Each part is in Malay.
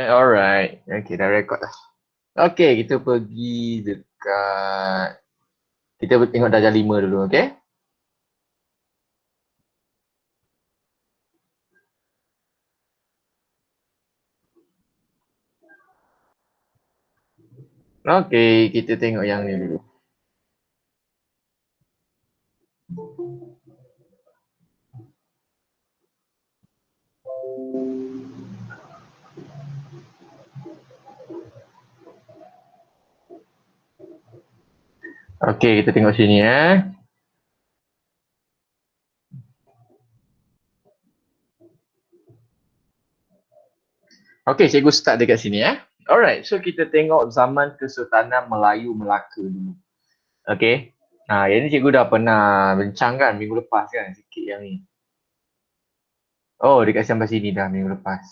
Alright. Okay, dah record dah. Okay, kita pergi dekat... Kita tengok darjah 5 dulu, okay? Okay, kita tengok yang ni dulu. Okay, kita tengok sini Okay, cikgu start dekat sini Alright, so kita tengok zaman Kesultanan Melayu Melaka dulu. Okay. Yang ni cikgu dah pernah bincangkan minggu lepas kan, sikit yang ni. Oh, dekat sampai sini dah minggu lepas.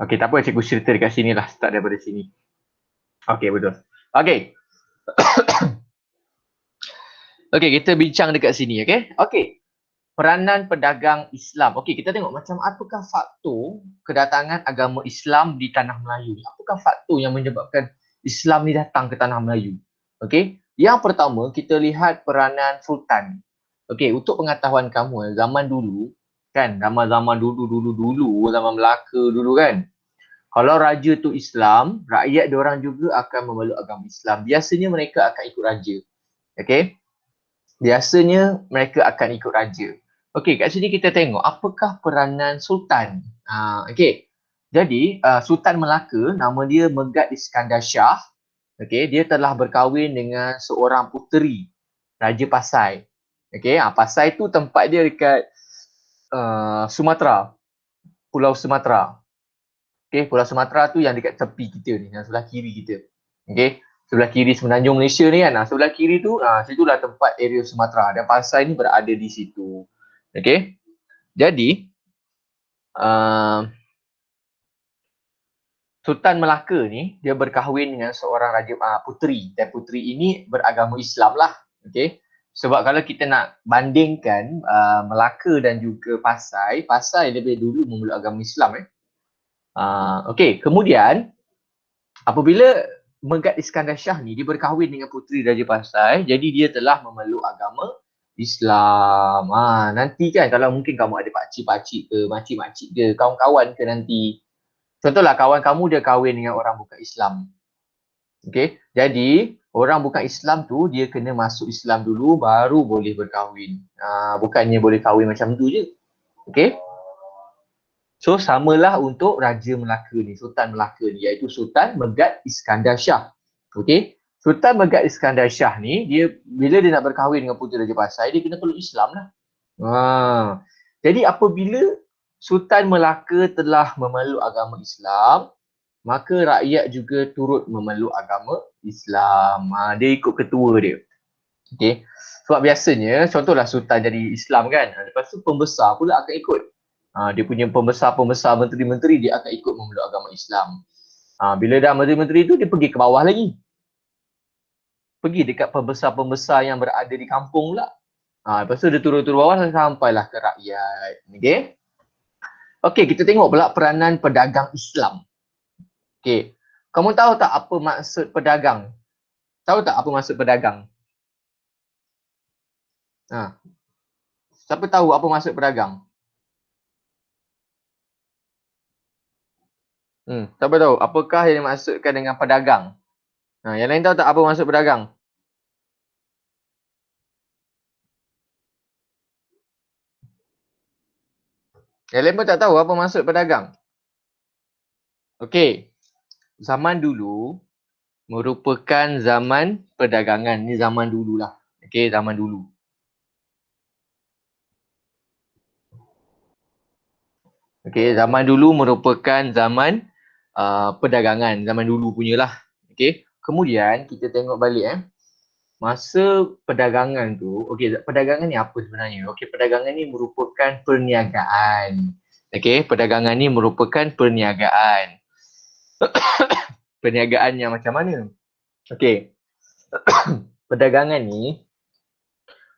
Okay, tak apa, cikgu cerita dekat sini lah, start daripada sini. Okay, betul. Okay. Okay, kita bincang dekat sini, okay? Okay. Peranan pedagang Islam. Okey, kita tengok macam apakah faktor kedatangan agama Islam di tanah Melayu. Apakah faktor yang menyebabkan Islam ni datang ke tanah Melayu? Okey, yang pertama kita lihat peranan sultan. Okey, untuk pengetahuan kamu, zaman dulu kan, zaman-zaman dulu zaman Melaka dulu kan. Kalau raja tu Islam, rakyat diorang juga akan memeluk agama Islam. Biasanya mereka akan ikut raja. Okey? Biasanya mereka akan ikut raja. Okey, kat sini kita tengok apakah peranan sultan. Okey. Jadi, Sultan Melaka nama dia Megat Iskandar Shah. Okey, dia telah berkahwin dengan seorang puteri Raja Pasai. Okey, Pasai tu tempat dia dekat Sumatera, Pulau Sumatera. Okey, Pulau Sumatera tu yang dekat tepi kita ni, yang sebelah kiri kita. Okey, sebelah kiri semenanjung Malaysia ni kan. Sebelah kiri tu, situlah tempat area Sumatera dan Pasai ni berada di situ. Okey. Jadi, Sultan Melaka ni dia berkahwin dengan seorang raja puteri dan puteri ini beragama Islam lah. Okey. Sebab kalau kita nak bandingkan Melaka dan juga Pasai, Pasai lebih dulu memeluk agama Islam Okey, kemudian apabila Megat Iskandar Shah ni dia berkahwin dengan puteri Raja Pasai, jadi dia telah memeluk agama Islam. Nanti kan kalau mungkin kamu ada pakcik-pakcik ke, makcik-makcik ke, kawan-kawan ke nanti. Contohlah kawan kamu dia kahwin dengan orang bukan Islam. Okey. Jadi, orang bukan Islam tu dia kena masuk Islam dulu baru boleh berkahwin. Bukannya boleh kahwin macam tu je. Okey. So samalah untuk Raja Melaka ni, Sultan Melaka ni iaitu Sultan Megat Iskandar Shah. Okey. Sultan Megat Iskandar Shah ni dia bila dia nak berkahwin dengan puteri Raja Pasai dia kena peluk Islam lah. Jadi apabila Sultan Melaka telah memeluk agama Islam, maka rakyat juga turut memeluk agama Islam. Dia ikut ketua dia. Okey. Sebab biasanya contohlah Sultan jadi Islam kan. Lepas tu pembesar pula akan ikut. Dia punya pembesar-pembesar menteri-menteri dia akan ikut memeluk agama Islam. Bila dah menteri-menteri tu dia pergi ke bawah lagi. Pergi dekat pembesar-pembesar yang berada di kampung pula. Lepas tu dia turun-turun bawah sampailah ke rakyat. Okey. Okey, kita tengok pula peranan pedagang Islam. Okey. Kamu tahu tak apa maksud pedagang? Tahu tak apa maksud pedagang? Siapa tahu apa maksud pedagang? Siapa tahu apakah yang dimaksudkan dengan pedagang? Yang lain tahu tak apa maksud pedagang? Yang lain pun tak tahu apa maksud pedagang. Okey. Zaman dulu merupakan zaman perdagangan. Ni zaman dululah. Okey, zaman dulu. Okey, zaman dulu merupakan zaman perdagangan. Zaman dulu punyalah. Okey. Kemudian kita tengok balik masa perdagangan tu, okey, perdagangan ni apa sebenarnya? Okey, perdagangan ni merupakan perniagaan. Okey, perdagangan ni merupakan perniagaan. Perniagaan yang macam mana? Okey. Perdagangan ni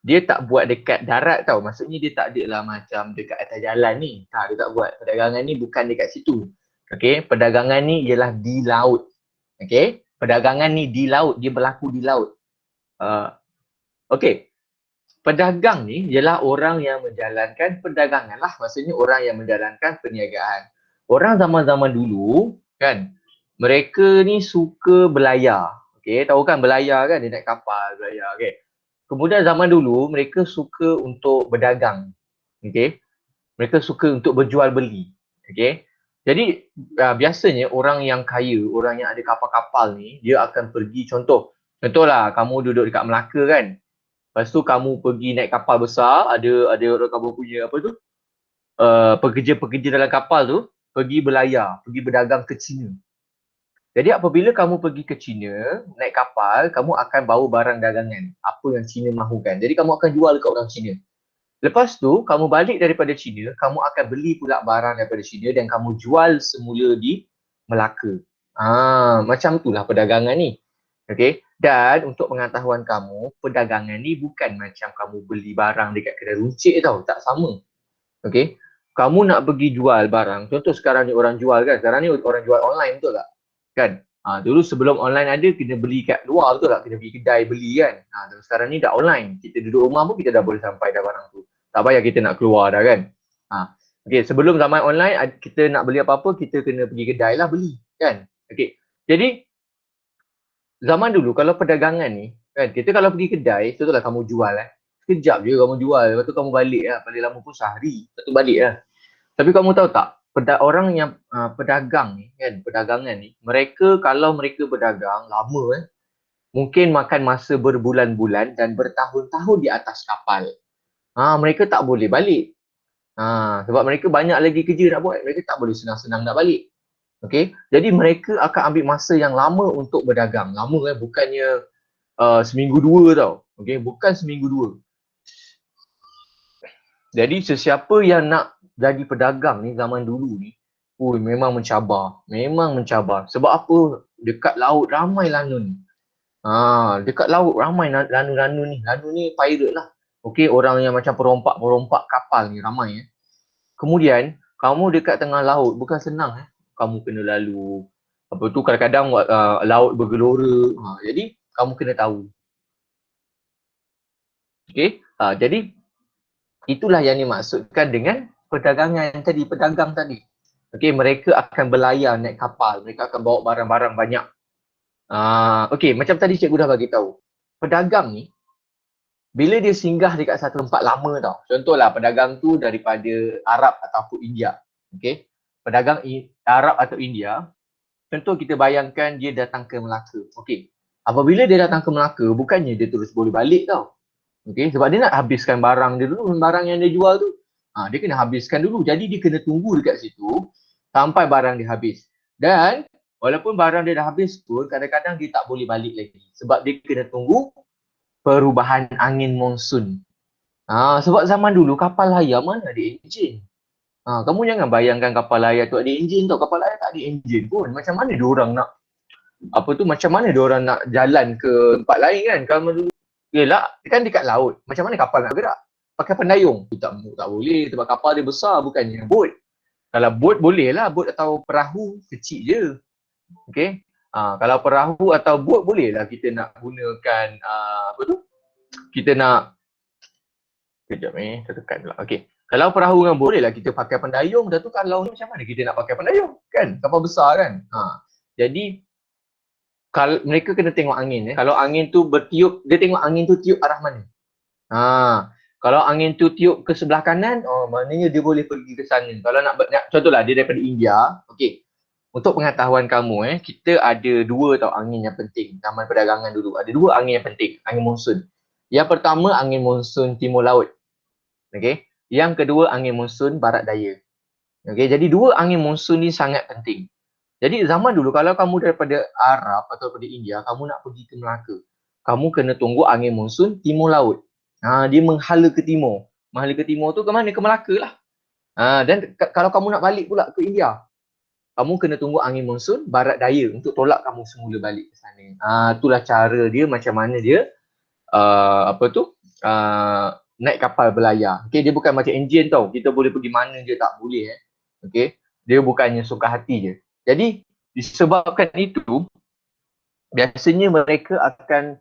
dia tak buat dekat darat tau. Maksudnya dia tak ada lah macam dekat atas jalan ni. Tak, dia tak buat. Perdagangan ni bukan dekat situ. Okay, perdagangan ni ialah di laut. Okay, perdagangan ni di laut. Dia berlaku di laut. Okay, pedagang ni ialah orang yang menjalankan perdagangan lah. Maksudnya orang yang menjalankan perniagaan. Orang zaman-zaman dulu kan, mereka ni suka berlayar. Okay, tahu kan berlayar kan, dia naik kapal berlayar. Okay. Kemudian zaman dulu mereka suka untuk berdagang. Okay. Mereka suka untuk berjual beli. Okay. Jadi biasanya orang yang kaya, orang yang ada kapal-kapal ni, dia akan pergi contohlah kamu duduk dekat Melaka kan. Lepas tu kamu pergi naik kapal besar, ada orang kamu punya apa tu? Pekerja-pekerja dalam kapal tu pergi berlayar, pergi berdagang ke China. Jadi apabila kamu pergi ke China, naik kapal, kamu akan bawa barang dagangan. Apa yang China mahukan. Jadi kamu akan jual dekat orang China. Lepas tu, kamu balik daripada China, kamu akan beli pula barang daripada China dan kamu jual semula di Melaka. Macam itulah perdagangan ni. Okay. Dan untuk pengetahuan kamu, perdagangan ni bukan macam kamu beli barang dekat kedai runcit tau. Tak sama. Okay. Kamu nak pergi jual barang. Contoh sekarang ni orang jual kan. Sekarang ni orang jual online, betul tak? Kan? Dulu sebelum online ada, kena beli kat luar, betul tak? Kena pergi kedai beli kan? Sekarang ni dah online. Kita duduk rumah pun kita dah boleh sampai dah barang tu. Tak payah kita nak keluar dah kan? Okay, sebelum zaman online, kita nak beli apa-apa, kita kena pergi kedai lah beli. Kan? Okay. Jadi, zaman dulu kalau perdagangan ni, kan? Kita kalau pergi kedai, contohlah kamu jual sekejap je kamu jual. Lepas tu kamu balik lah. Paling lama pun sehari. Lepas tu balik lah. Tapi kamu tahu tak? Orang yang pedagang ni kan, perdagangan ni, mereka kalau mereka berdagang lama mungkin makan masa berbulan-bulan dan bertahun-tahun di atas kapal. Mereka tak boleh balik. Sebab mereka banyak lagi kerja nak buat, mereka tak boleh senang-senang nak balik. Okay, jadi mereka akan ambil masa yang lama untuk berdagang. Lama bukannya seminggu dua tau. Okay, bukan seminggu dua. Jadi sesiapa yang nak jadi pedagang ni zaman dulu ni, memang mencabar. Memang mencabar. Sebab apa? Dekat laut ramai lanun. Dekat laut ramai lanun-lanun ni. Lanun ni pirate lah. Okey, orang yang macam perompak-perompak kapal ni ramai. Kemudian, kamu dekat tengah laut, bukan senang. Kamu kena lalu. Apa tu, kadang-kadang laut bergelora. Jadi, kamu kena tahu. Okey, jadi itulah yang dimaksudkan dengan perdagangan tadi, pedagang tadi. Okey, mereka akan berlayar naik kapal, mereka akan bawa barang-barang banyak. Okey, macam tadi cikgu dah bagi tahu. Pedagang ni bila dia singgah dekat satu tempat lama tau. Contohlah pedagang tu daripada Arab ataupun India. Okey. Pedagang Arab atau India, contoh kita bayangkan dia datang ke Melaka. Okey. Apabila dia datang ke Melaka, bukannya dia terus boleh balik tau. Okay, sebab dia nak habiskan barang dia dulu, barang yang dia jual tu. Dia kena habiskan dulu. Jadi dia kena tunggu dekat situ sampai barang dia habis. Dan walaupun barang dia dah habis pun, kadang-kadang dia tak boleh balik lagi. Sebab dia kena tunggu perubahan angin monsun. Sebab zaman dulu kapal layar mana ada enjin. Kamu jangan bayangkan kapal layar tu ada enjin tau. Kapal layar tak ada enjin pun. Macam mana diorang nak macam mana diorang nak jalan ke tempat lain kan? Kalau dulu yelah, kan dekat laut. Macam mana kapal nak gerak? Pakai pendayung? Tak boleh sebab kapal dia besar, bukannya bot. Kalau bot boleh lah, bot atau perahu kecil je. Okay. Kalau perahu atau bot boleh lah kita nak gunakan kita nak kejap tekan pula. Okay. Kalau perahu dengan bot boleh lah kita pakai pendayung. Dan tu kalau macam mana kita nak pakai pendayung? Kan? Kapal besar kan? Jadi kalau mereka kena tengok angin. Kalau angin tu bertiup, dia tengok angin tu tiup arah mana. Kalau angin tu tiup ke sebelah kanan, maknanya dia boleh pergi ke sana. Kalau nak contohlah dia daripada India, okey. Untuk pengetahuan kamu, kita ada dua tau angin yang penting. Zaman perdagangan dulu. Ada dua angin yang penting, angin monsun. Yang pertama angin monsun timur laut. Okey. Yang kedua angin monsun barat daya. Okey, jadi dua angin monsun ni sangat penting. Jadi zaman dulu kalau kamu daripada Arab atau daripada India, kamu nak pergi ke Melaka, kamu kena tunggu angin monsun timur laut. Dia menghala ke timur. Menghala ke timur tu ke mana? Ke Melaka lah. Dan kalau kamu nak balik pula ke India, kamu kena tunggu angin monsun barat daya untuk tolak kamu semula balik ke sana. Itulah cara dia, macam mana dia naik kapal berlayar. Okay, dia bukan macam enjin tau. Kita boleh pergi mana je, tak boleh. Okay, dia bukannya suka hati je. Jadi disebabkan itu, biasanya mereka akan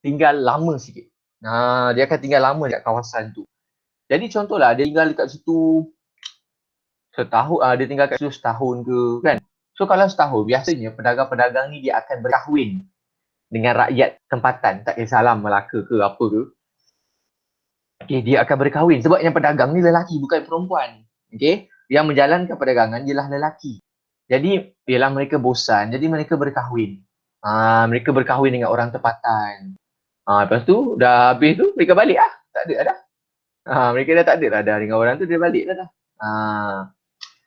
tinggal lama sikit. Dia akan tinggal lama dekat kawasan tu. Jadi contohlah, dia tinggal dekat situ setahun, dia tinggal kat situ setahun ke kan. So kalau setahun, biasanya pedagang-pedagang ni dia akan berkahwin dengan rakyat tempatan, tak kisahlah Melaka ke apa ke. Okay, dia akan berkahwin sebab yang pedagang ni lelaki bukan perempuan. Okay, yang menjalankan perdagangan ialah lelaki. Jadi ialah mereka bosan, jadi mereka berkahwin. Mereka berkahwin dengan orang tempatan. Lepas tu dah habis tu mereka balik lah. Tak ada dah. Mereka dah tak ada dah dengan orang tu, dia balik dah.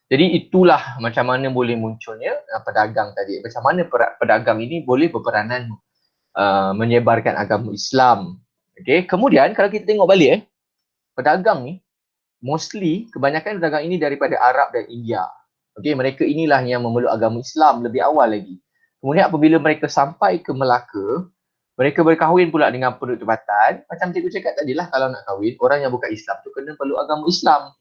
Jadi itulah macam mana boleh munculnya pedagang tadi. Macam mana pedagang ini boleh berperanan menyebarkan agama Islam. Okay. Kemudian kalau kita tengok balik pedagang ni mostly kebanyakan pedagang ini daripada Arab dan India. Okay, mereka inilah yang memeluk agama Islam lebih awal lagi. Kemudian apabila mereka sampai ke Melaka, mereka berkahwin pula dengan penduduk tempatan. Macam cikgu cakap tadi lah, kalau nak kahwin, orang yang bukan Islam tu kena peluk agama Islam.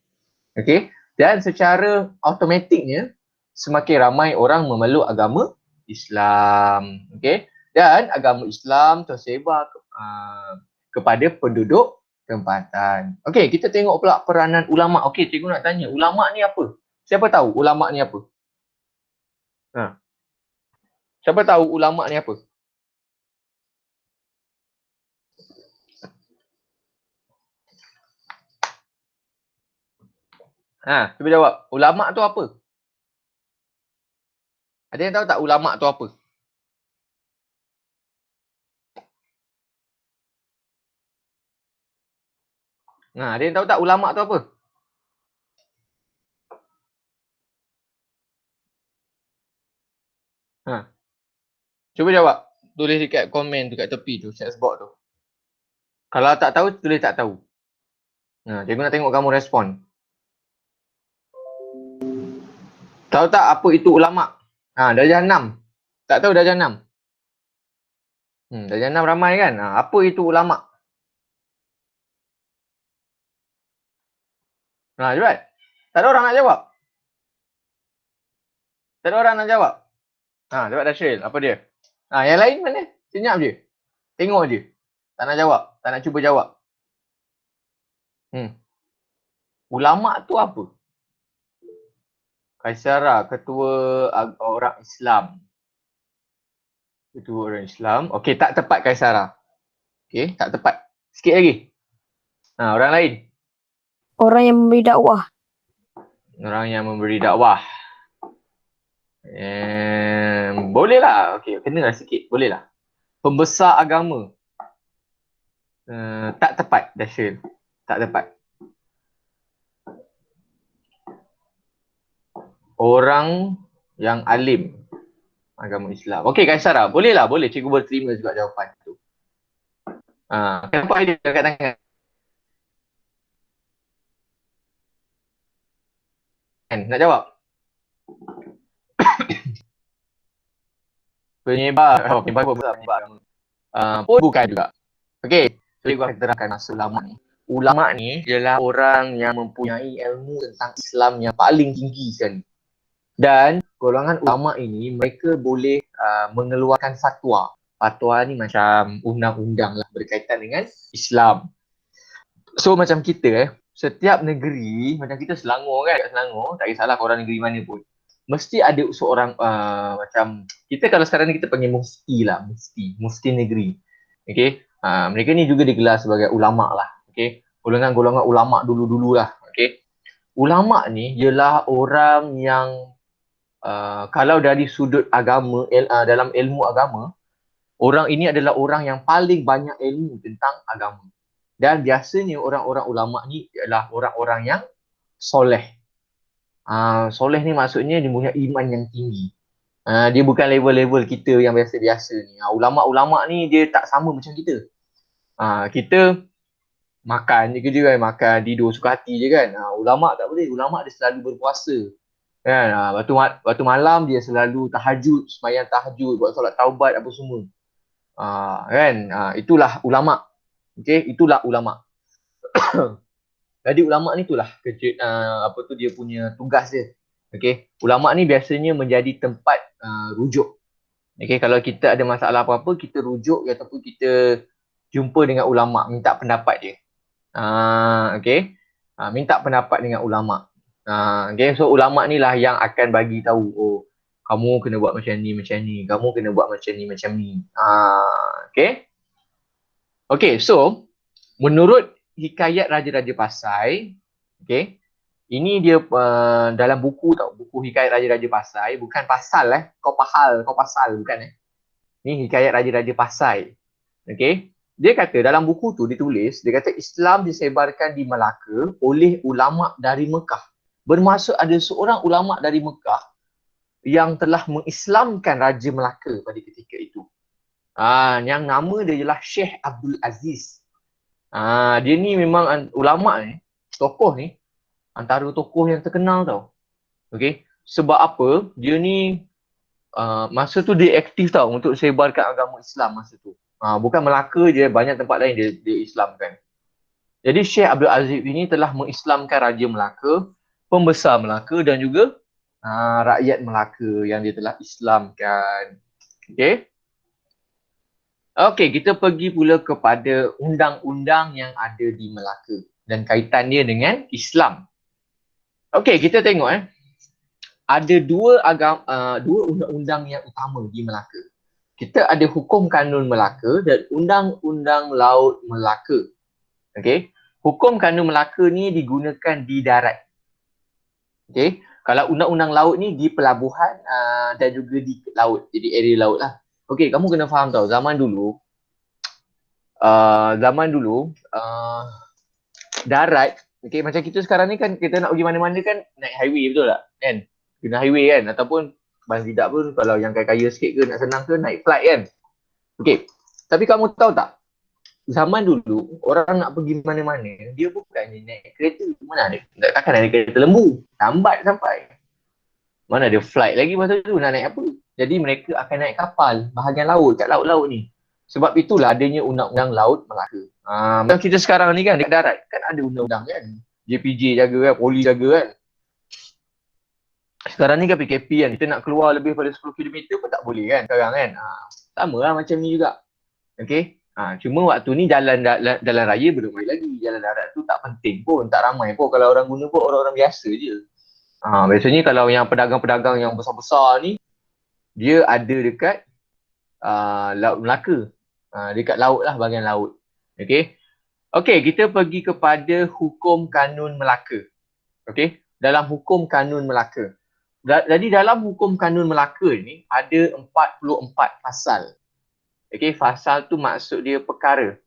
Okay, dan secara automatiknya semakin ramai orang memeluk agama Islam. Okay, dan agama Islam tersebar kepada penduduk tempatan. Okey, kita tengok pula peranan ulama. Okey, cikgu nak tanya, ulama ni apa? Siapa tahu ulama ni apa? Siapa tahu ulama ni apa? Cuba jawab. Ulama tu apa? Ada yang tahu tak ulama tu apa? Ada yang tahu tak ulama tu apa? Cuba jawab. Tulis dekat komen tu kat tepi tu, chat box tu. Kalau tak tahu, tulis tak tahu. Cikgu nak tengok kamu respon. Tahu tak apa itu ulama? Darjah 6. Tak tahu darjah 6? Darjah 6 ramai kan? Apa itu ulama? Cepat. Tak ada orang nak jawab? Tak ada orang nak jawab? Cepat Dashril. Apa dia? Yang lain mana? Senyap je. Tengok je. Tak nak jawab. Tak nak cuba jawab. Ulama tu apa? Kaisara, ketua orang Islam. Ketua orang Islam. Okey, tak tepat Kaisara. Okey, tak tepat. Sikit lagi. Orang lain. Orang yang memberi dakwah. Orang yang memberi dakwah. Boleh lah. Okey, kena lah sikit. Boleh lah. Pembesar agama. Tak tepat, Dashril. Tak tepat. Orang yang alim agama Islam. Okey, Kaisara. Boleh lah. Boleh. Cikgu boleh terima juga jawapan tu. Kenapa dia kat tangan? Nak jawab? Penyebar. Penyebar agama. Pun bukan juga. Okey. So, cikgu akan terangkan maksud ulama ni. Ulama ni ialah orang yang mempunyai ilmu tentang Islam yang paling tinggi sekali. Dan golongan ulama ini mereka boleh mengeluarkan fatwa. Fatwa ni macam undang-undang lah berkaitan dengan Islam. So macam kita setiap negeri, macam kita Selangor kan, kat Selangor, tak kisahlah korang negeri mana pun, mesti ada seorang macam kita kalau sekarang ni kita panggil mufti lah, mufti negeri. Okay, mereka ni juga digelar sebagai ulama lah. Okay, golongan-golongan ulama dulu-dulu lah. Okay, ulama ni ialah orang yang kalau dari sudut agama, dalam ilmu agama, orang ini adalah orang yang paling banyak ilmu tentang agama. Dan biasanya orang-orang ulama ni ialah orang-orang yang soleh. Soleh ni maksudnya dia punya iman yang tinggi. Dia bukan level-level kita yang biasa-biasa ni. Ulama-ulama ni dia tak sama macam kita. Kita makan je kerja kan, makan, tidur, suka hati je kan. Ulama tak boleh. Ulama dia selalu berpuasa. Kan? Waktu malam dia selalu tahajud, sembahyang tahajud, buat solat taubat apa semua. Kan? Itulah ulama. Okey, itulah ulama. Jadi ulama ni itulah dia punya tugas dia. Okey, ulama ni biasanya menjadi tempat rujuk. Okey, kalau kita ada masalah apa-apa, kita rujuk ataupun kita jumpa dengan ulama, minta pendapat dia. Okey. Minta pendapat dengan ulama. Okay, so ulama ni lah yang akan bagi tahu, oh, kamu kena buat macam ni, macam ni. Kamu kena buat macam ni, macam ni. Okay. Okay, so menurut Hikayat Raja-Raja Pasai, okay, ini dia dalam buku tau, buku Hikayat Raja-Raja Pasai, bukan pasal kau pasal bukan Ni Hikayat Raja-Raja Pasai. Okay. Dia kata dalam buku tu ditulis, dia kata Islam disebarkan di Melaka oleh ulama dari Mekah. Bermaksud ada seorang ulama dari Mekah yang telah mengislamkan Raja Melaka pada ketika itu. Yang nama dia ialah Syekh Abdul Aziz. Dia ni memang ulama ni, tokoh ni, antara tokoh yang terkenal tau. Okay. Sebab apa? Dia ni masa tu dia aktif tau untuk sebarkan agama Islam masa tu. Bukan Melaka je, banyak tempat lain dia Islamkan. Jadi Syekh Abdul Aziz ini telah mengislamkan Raja Melaka, pembesar Melaka dan juga rakyat Melaka yang dia telah Islamkan. Okay. Okay, kita pergi pula kepada undang-undang yang ada di Melaka dan kaitannya dengan Islam. Okay, kita tengok ada dua undang-undang yang utama di Melaka. Kita ada Hukum Kanun Melaka dan Undang-Undang Laut Melaka. Okay. Hukum Kanun Melaka ni digunakan di darat. Okay. Kalau Undang-Undang Laut ni di pelabuhan dan juga di laut. Jadi area laut lah. Okay, kamu kena faham tau. Zaman dulu, darat, okay, macam kita sekarang ni kan, kita nak pergi mana-mana kan naik highway, betul tak? Kan? Kena highway kan? Ataupun paling tidak pun kalau yang kaya-kaya sikit ke nak senang ke naik flight kan. Okey. Tapi kamu tahu tak? Zaman dulu orang nak pergi mana-mana, dia bukannya naik kereta. Mana ada? Takkan naik kereta lembu. Lambat sampai. Mana ada flight lagi masa tu, nak naik apa? Jadi mereka akan naik kapal bahagian laut, kat laut-laut ni. Sebab itulah adanya Undang-Undang Laut Melaka. Macam kita sekarang ni kan dekat darat kan ada undang-undang kan. JPJ jaga kan, polis jaga kan. Sekarang ni kan PKP kan, kita nak keluar lebih pada 10 km pun tak boleh kan sekarang kan. Sama lah macam ni juga. Okay. Cuma waktu ni jalan raya belum main lagi. Jalan darat tu tak penting pun, tak ramai pun. Kalau orang guna pun orang-orang biasa je. Biasanya kalau yang pedagang-pedagang yang besar-besar ni, dia ada dekat Laut Melaka. Dekat laut lah, bahagian laut. Okay. Okay, kita pergi kepada Hukum Kanun Melaka. Okay. Dalam Hukum Kanun Melaka. Jadi dalam Hukum Kanun Melaka ni ada 44 pasal. Okay, pasal tu maksud dia perkara.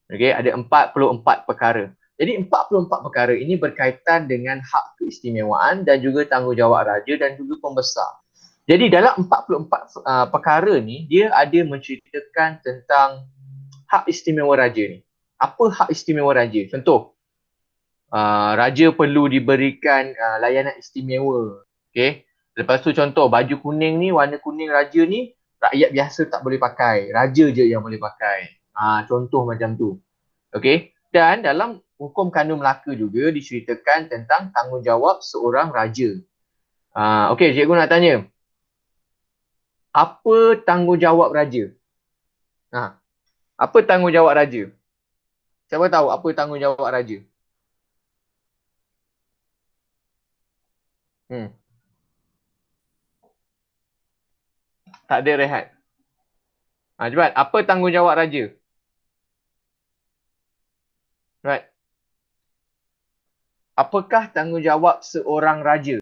Okay, ada 44 perkara. Jadi 44 perkara ini berkaitan dengan hak keistimewaan dan juga tanggungjawab raja dan juga pembesar. Jadi dalam 44 perkara ni, dia ada menceritakan tentang hak istimewa raja ni. Apa hak istimewa raja? Contoh, raja perlu diberikan layanan istimewa. Okay. Lepas tu contoh, baju kuning ni, warna kuning raja ni, rakyat biasa tak boleh pakai. Raja je yang boleh pakai. Contoh macam tu. Okay. Dan dalam Hukum Kanun Melaka juga diceritakan tentang tanggungjawab seorang raja. Okay, cikgu nak tanya. Apa tanggungjawab raja? Apa tanggungjawab raja? Siapa tahu apa tanggungjawab raja? Tak ada rehat. Cepat, apa tanggungjawab raja? Right. Apakah tanggungjawab seorang raja?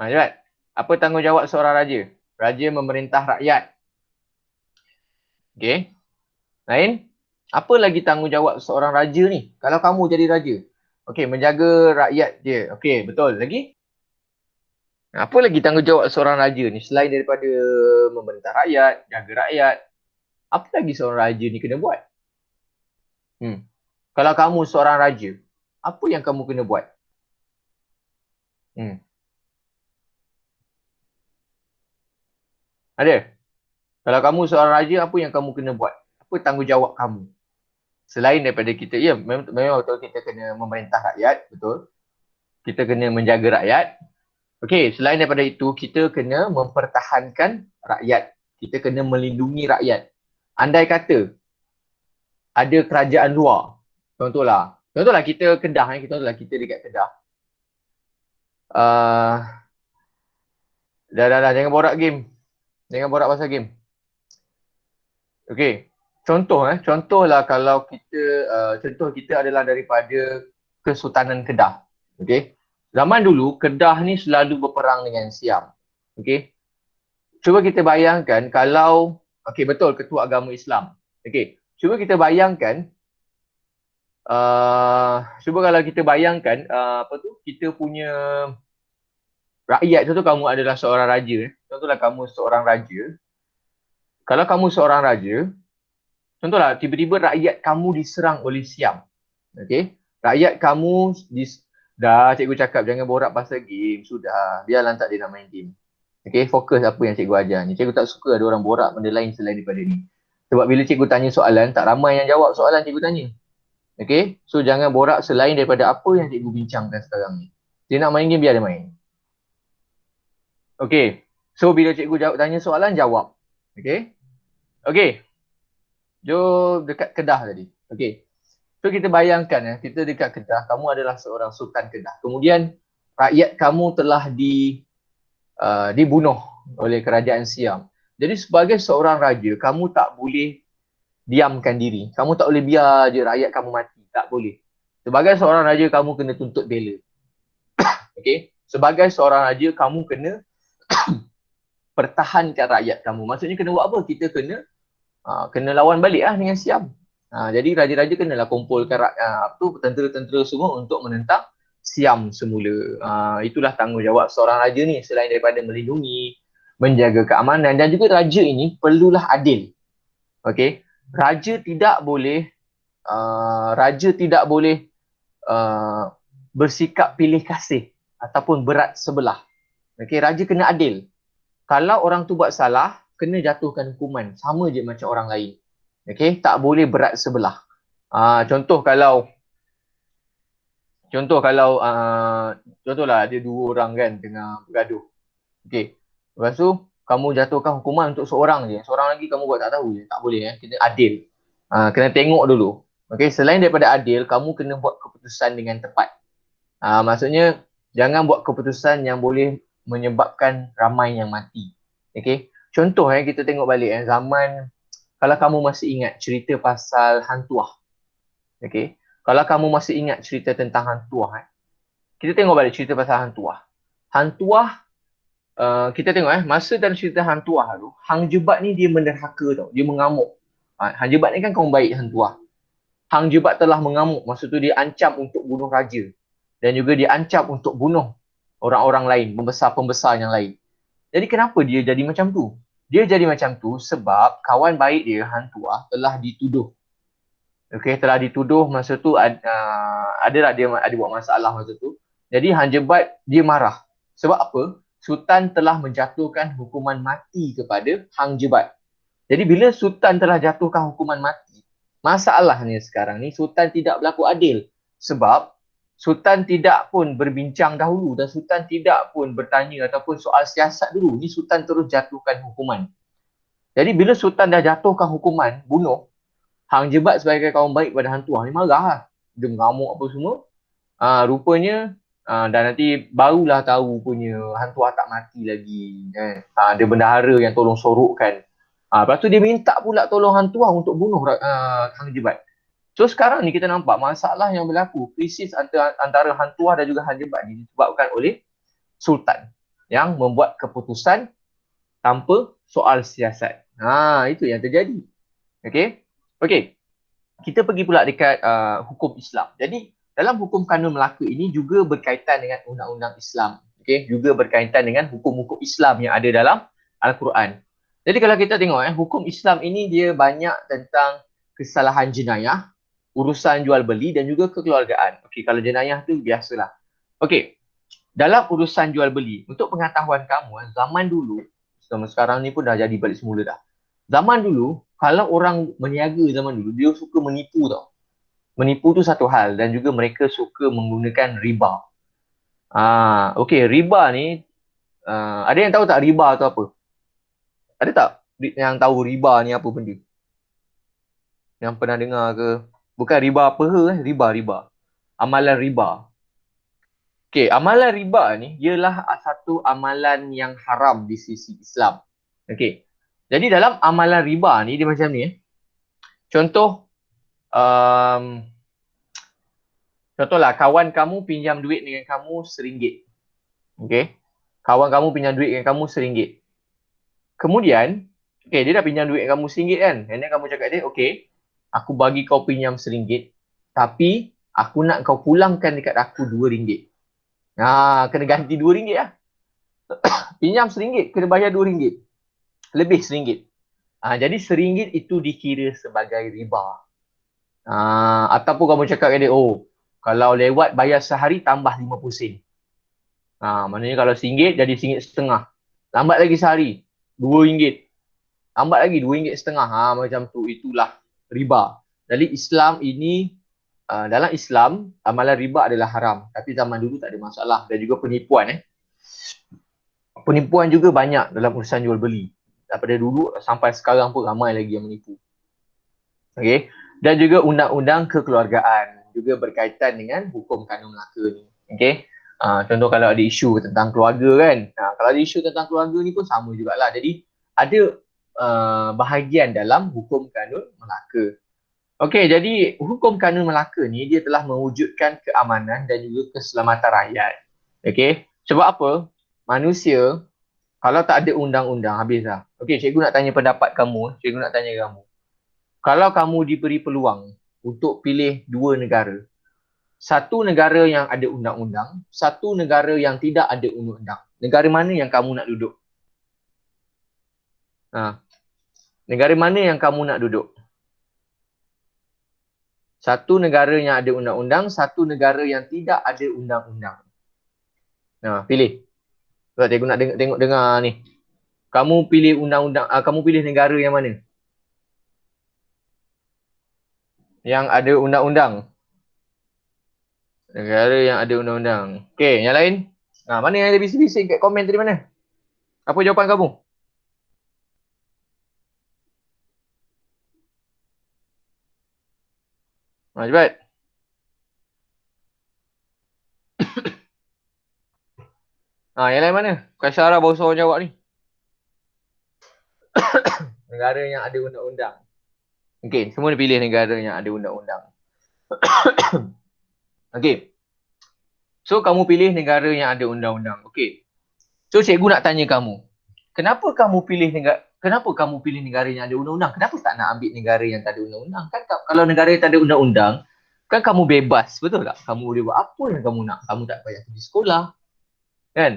Cepat. Apa tanggungjawab seorang raja? Raja memerintah rakyat. Okey. Lain? Apa lagi tanggungjawab seorang raja ni? Kalau kamu jadi raja. Okey, menjaga rakyat dia. Okey, betul. Lagi? Apa lagi tanggungjawab seorang raja ni selain daripada memerintah rakyat, jaga rakyat? Apa lagi seorang raja ni kena buat? Kalau kamu seorang raja, apa yang kamu kena buat? Ada? Kalau kamu seorang raja, apa yang kamu kena buat? Apa tanggungjawab kamu? Selain daripada kita, ya memang betul kita kena memerintah rakyat, betul. Kita kena menjaga rakyat. Okey, selain daripada itu, kita kena mempertahankan rakyat. Kita kena melindungi rakyat. Andai kata ada kerajaan luar, contohlah kita Kedah, contohlah kita dekat Kedah. Uh, dah, jangan borak game. Jangan borak pasal game. Okey. Contohlah kalau kita contoh kita adalah daripada Kesultanan Kedah. Okey. Zaman dulu Kedah ni selalu berperang dengan Siam. Okey. Cuba kita bayangkan kalau okey betul ketua agama Islam. Okey. Cuba kita bayangkan cuba kalau kita bayangkan apa tu kita punya rakyat. Contoh kamu adalah seorang raja. Contohlah kamu seorang raja. Kalau kamu seorang raja, contohlah tiba-tiba rakyat kamu diserang oleh Siam. Okey. Rakyat kamu dah cikgu cakap jangan borak pasal game. Sudah. Biarlah tak dia nak main game. Okey, fokus apa yang cikgu ajar ni. Cikgu tak suka ada orang borak benda lain selain daripada ni. Sebab bila cikgu tanya soalan, tak ramai yang jawab soalan cikgu tanya. Okey. So jangan borak selain daripada apa yang cikgu bincangkan sekarang ni. Dia nak main game, biar dia main. Okey. So bila cikgu tanya soalan, jawab. Okey. Okey. Jom dekat Kedah tadi. Okey. So kita bayangkan kita dekat Kedah, kamu adalah seorang Sultan Kedah. Kemudian rakyat kamu telah dibunuh oleh kerajaan Siam. Jadi sebagai seorang raja, kamu tak boleh diamkan diri. Kamu tak boleh biar je rakyat kamu mati. Tak boleh. Sebagai seorang raja, kamu kena tuntut bela. Okey. Sebagai seorang raja, kamu kena pertahankan rakyat kamu. Maksudnya kena buat apa? Kita kena lawan balik dengan Siam. Jadi raja-raja kenalah kumpulkan tentera-tentera semua untuk menentang Siam semula. Itulah tanggungjawab seorang raja ni, selain daripada melindungi, menjaga keamanan, dan juga raja ini perlulah adil. Okey, raja tidak boleh bersikap pilih kasih ataupun berat sebelah. Okey, raja kena adil. Kalau orang tu buat salah, kena jatuhkan hukuman sama je macam orang lain. Okey, tak boleh berat sebelah. Contohlah ada dua orang kan tengah bergaduh. Okey. Lepas tu kamu jatuhkan hukuman untuk seorang je. Seorang lagi kamu buat tak tahu je. Tak boleh Kena adil. Kena tengok dulu. Okey, selain daripada adil, kamu kena buat keputusan dengan tepat. Maksudnya jangan buat keputusan yang boleh menyebabkan ramai yang mati. Okey. Contoh kita tengok balik zaman kalau kamu masih ingat cerita pasal Hantuah. Okey. Kalau kamu masih ingat cerita tentang Hantuah, kita tengok balik cerita pasal Hantuah. Hantuah, kita tengok masa dalam cerita Hantuah tu, Hang Jebat ni dia menderhaka tau. Dia mengamuk. Hang Jebat ni kan kaum baik Hantuah. Hang Jebat telah mengamuk. Masa tu dia ancam untuk bunuh raja. Dan juga dia ancam untuk bunuh orang-orang lain, pembesar-pembesar yang lain. Jadi kenapa dia jadi macam tu? Dia jadi macam tu sebab kawan baik dia, Hantuah, telah dituduh. Okey, telah dituduh masa tu adalah dia ada buat masalah masa tu. Jadi Hang Jebat dia marah. Sebab apa? Sultan telah menjatuhkan hukuman mati kepada Hang Jebat. Jadi bila Sultan telah jatuhkan hukuman mati, masalahnya sekarang ni Sultan tidak berlaku adil. Sebab Sultan tidak pun berbincang dahulu dan Sultan tidak pun bertanya ataupun soal siasat dulu. Ni Sultan terus jatuhkan hukuman. Jadi bila Sultan dah jatuhkan hukuman bunuh, Hang Jebat sebagai kawan baik pada Hantuah ni marah lah. Dia mengamuk apa semua. Rupanya dan nanti barulah tahu punya Hantuah tak mati lagi. Dia bendahara yang tolong sorokkan. Lepas tu dia minta pula tolong Hantuah untuk bunuh Hang Jebat. So sekarang ni kita nampak masalah yang berlaku. Krisis antara Hantuah dan juga Hang Jebat ni disebabkan oleh Sultan yang membuat keputusan tanpa soal siasat. Itu yang terjadi. Okey, kita pergi pula dekat hukum Islam. Jadi dalam hukum kanun Melaka ini juga berkaitan dengan undang-undang Islam. Okey, juga berkaitan dengan hukum-hukum Islam yang ada dalam Al-Quran. Jadi kalau kita tengok hukum Islam ini dia banyak tentang kesalahan jenayah, urusan jual beli dan juga kekeluargaan. Okey, kalau jenayah tu biasalah. Okey, dalam urusan jual beli, untuk pengetahuan kamu, zaman dulu, sekarang ni pun dah jadi balik semula dah. zaman dulu, kalau orang berniaga zaman dulu, dia suka menipu tau. Menipu tu satu hal dan juga mereka suka menggunakan riba. Okey, riba ni, ada yang tahu tak riba tu apa? Ada tak yang tahu riba ni apa benda? Yang pernah dengar ke? Bukan riba apa riba, riba. Amalan riba. Okey, amalan riba ni ialah satu amalan yang haram di sisi Islam. Okey. Jadi dalam amalan riba ni dia macam ni Contoh um, contohlah kawan kamu pinjam duit dengan kamu RM1. Okey. Kawan kamu pinjam duit dengan kamu RM1. Kemudian, okey dia dah pinjam duit dengan kamu RM1 kan. And then kamu cakap dia, okey, aku bagi kau pinjam RM1 tapi aku nak kau pulangkan dekat aku RM2. Kena ganti RM2 lah. Pinjam RM1 kena bayar RM2. Lebih RM1. Jadi RM1 itu dikira sebagai riba. Ataupun kamu cakap dengan dia, oh, kalau lewat bayar sehari tambah 50 sen. Maknanya kalau RM1 jadi RM1.50. Lambat lagi sehari, RM2. Lambat lagi RM2.50. Macam tu, itulah riba. Jadi Islam ini, dalam Islam, amalan riba adalah haram. Tapi zaman dulu tak ada masalah. Dan juga penipuan. Penipuan juga banyak dalam urusan jual beli. Daripada dulu sampai sekarang pun ramai lagi yang menipu. Okay. Dan juga undang-undang kekeluargaan juga berkaitan dengan hukum kanun Melaka ni. Okay. Contoh kalau ada isu tentang keluarga kan. Kalau ada isu tentang keluarga ni pun sama jugalah. Jadi ada bahagian dalam hukum kanun Melaka. Okey, jadi hukum kanun Melaka ni dia telah mewujudkan keamanan dan juga keselamatan rakyat. Okey, sebab apa? Manusia kalau tak ada undang-undang habislah. Okey, cikgu nak tanya pendapat kamu, cikgu nak tanya kamu. Kalau kamu diberi peluang untuk pilih dua negara, satu negara yang ada undang-undang, satu negara yang tidak ada undang-undang, negara mana yang kamu nak duduk? Negara mana yang kamu nak duduk? Satu negara yang ada undang-undang, satu negara yang tidak ada undang-undang. Pilih. Sebab cikgu nak tengok dengar ni. Kamu pilih undang-undang, kamu pilih negara yang mana? Yang ada undang-undang. Negara yang ada undang-undang. Okey, yang lain? Mana yang ada bising-bising kat komen tadi mana? Apa jawapan kamu? Cepat. Yang lain mana? Bukan Syarah baru seorang jawab ni. Negara yang ada undang-undang. Okey, semua pilih negara yang ada undang-undang. Okey. So, kamu pilih negara yang ada undang-undang. Okey. So, cikgu nak tanya kamu. Kenapa kamu pilih negara yang ada undang-undang? Kenapa tak nak ambil negara yang tak ada undang-undang? Kan kalau negara yang tak ada undang-undang, kan kamu bebas, betul tak? Kamu boleh buat apa yang kamu nak. Kamu tak payah pergi sekolah. Kan?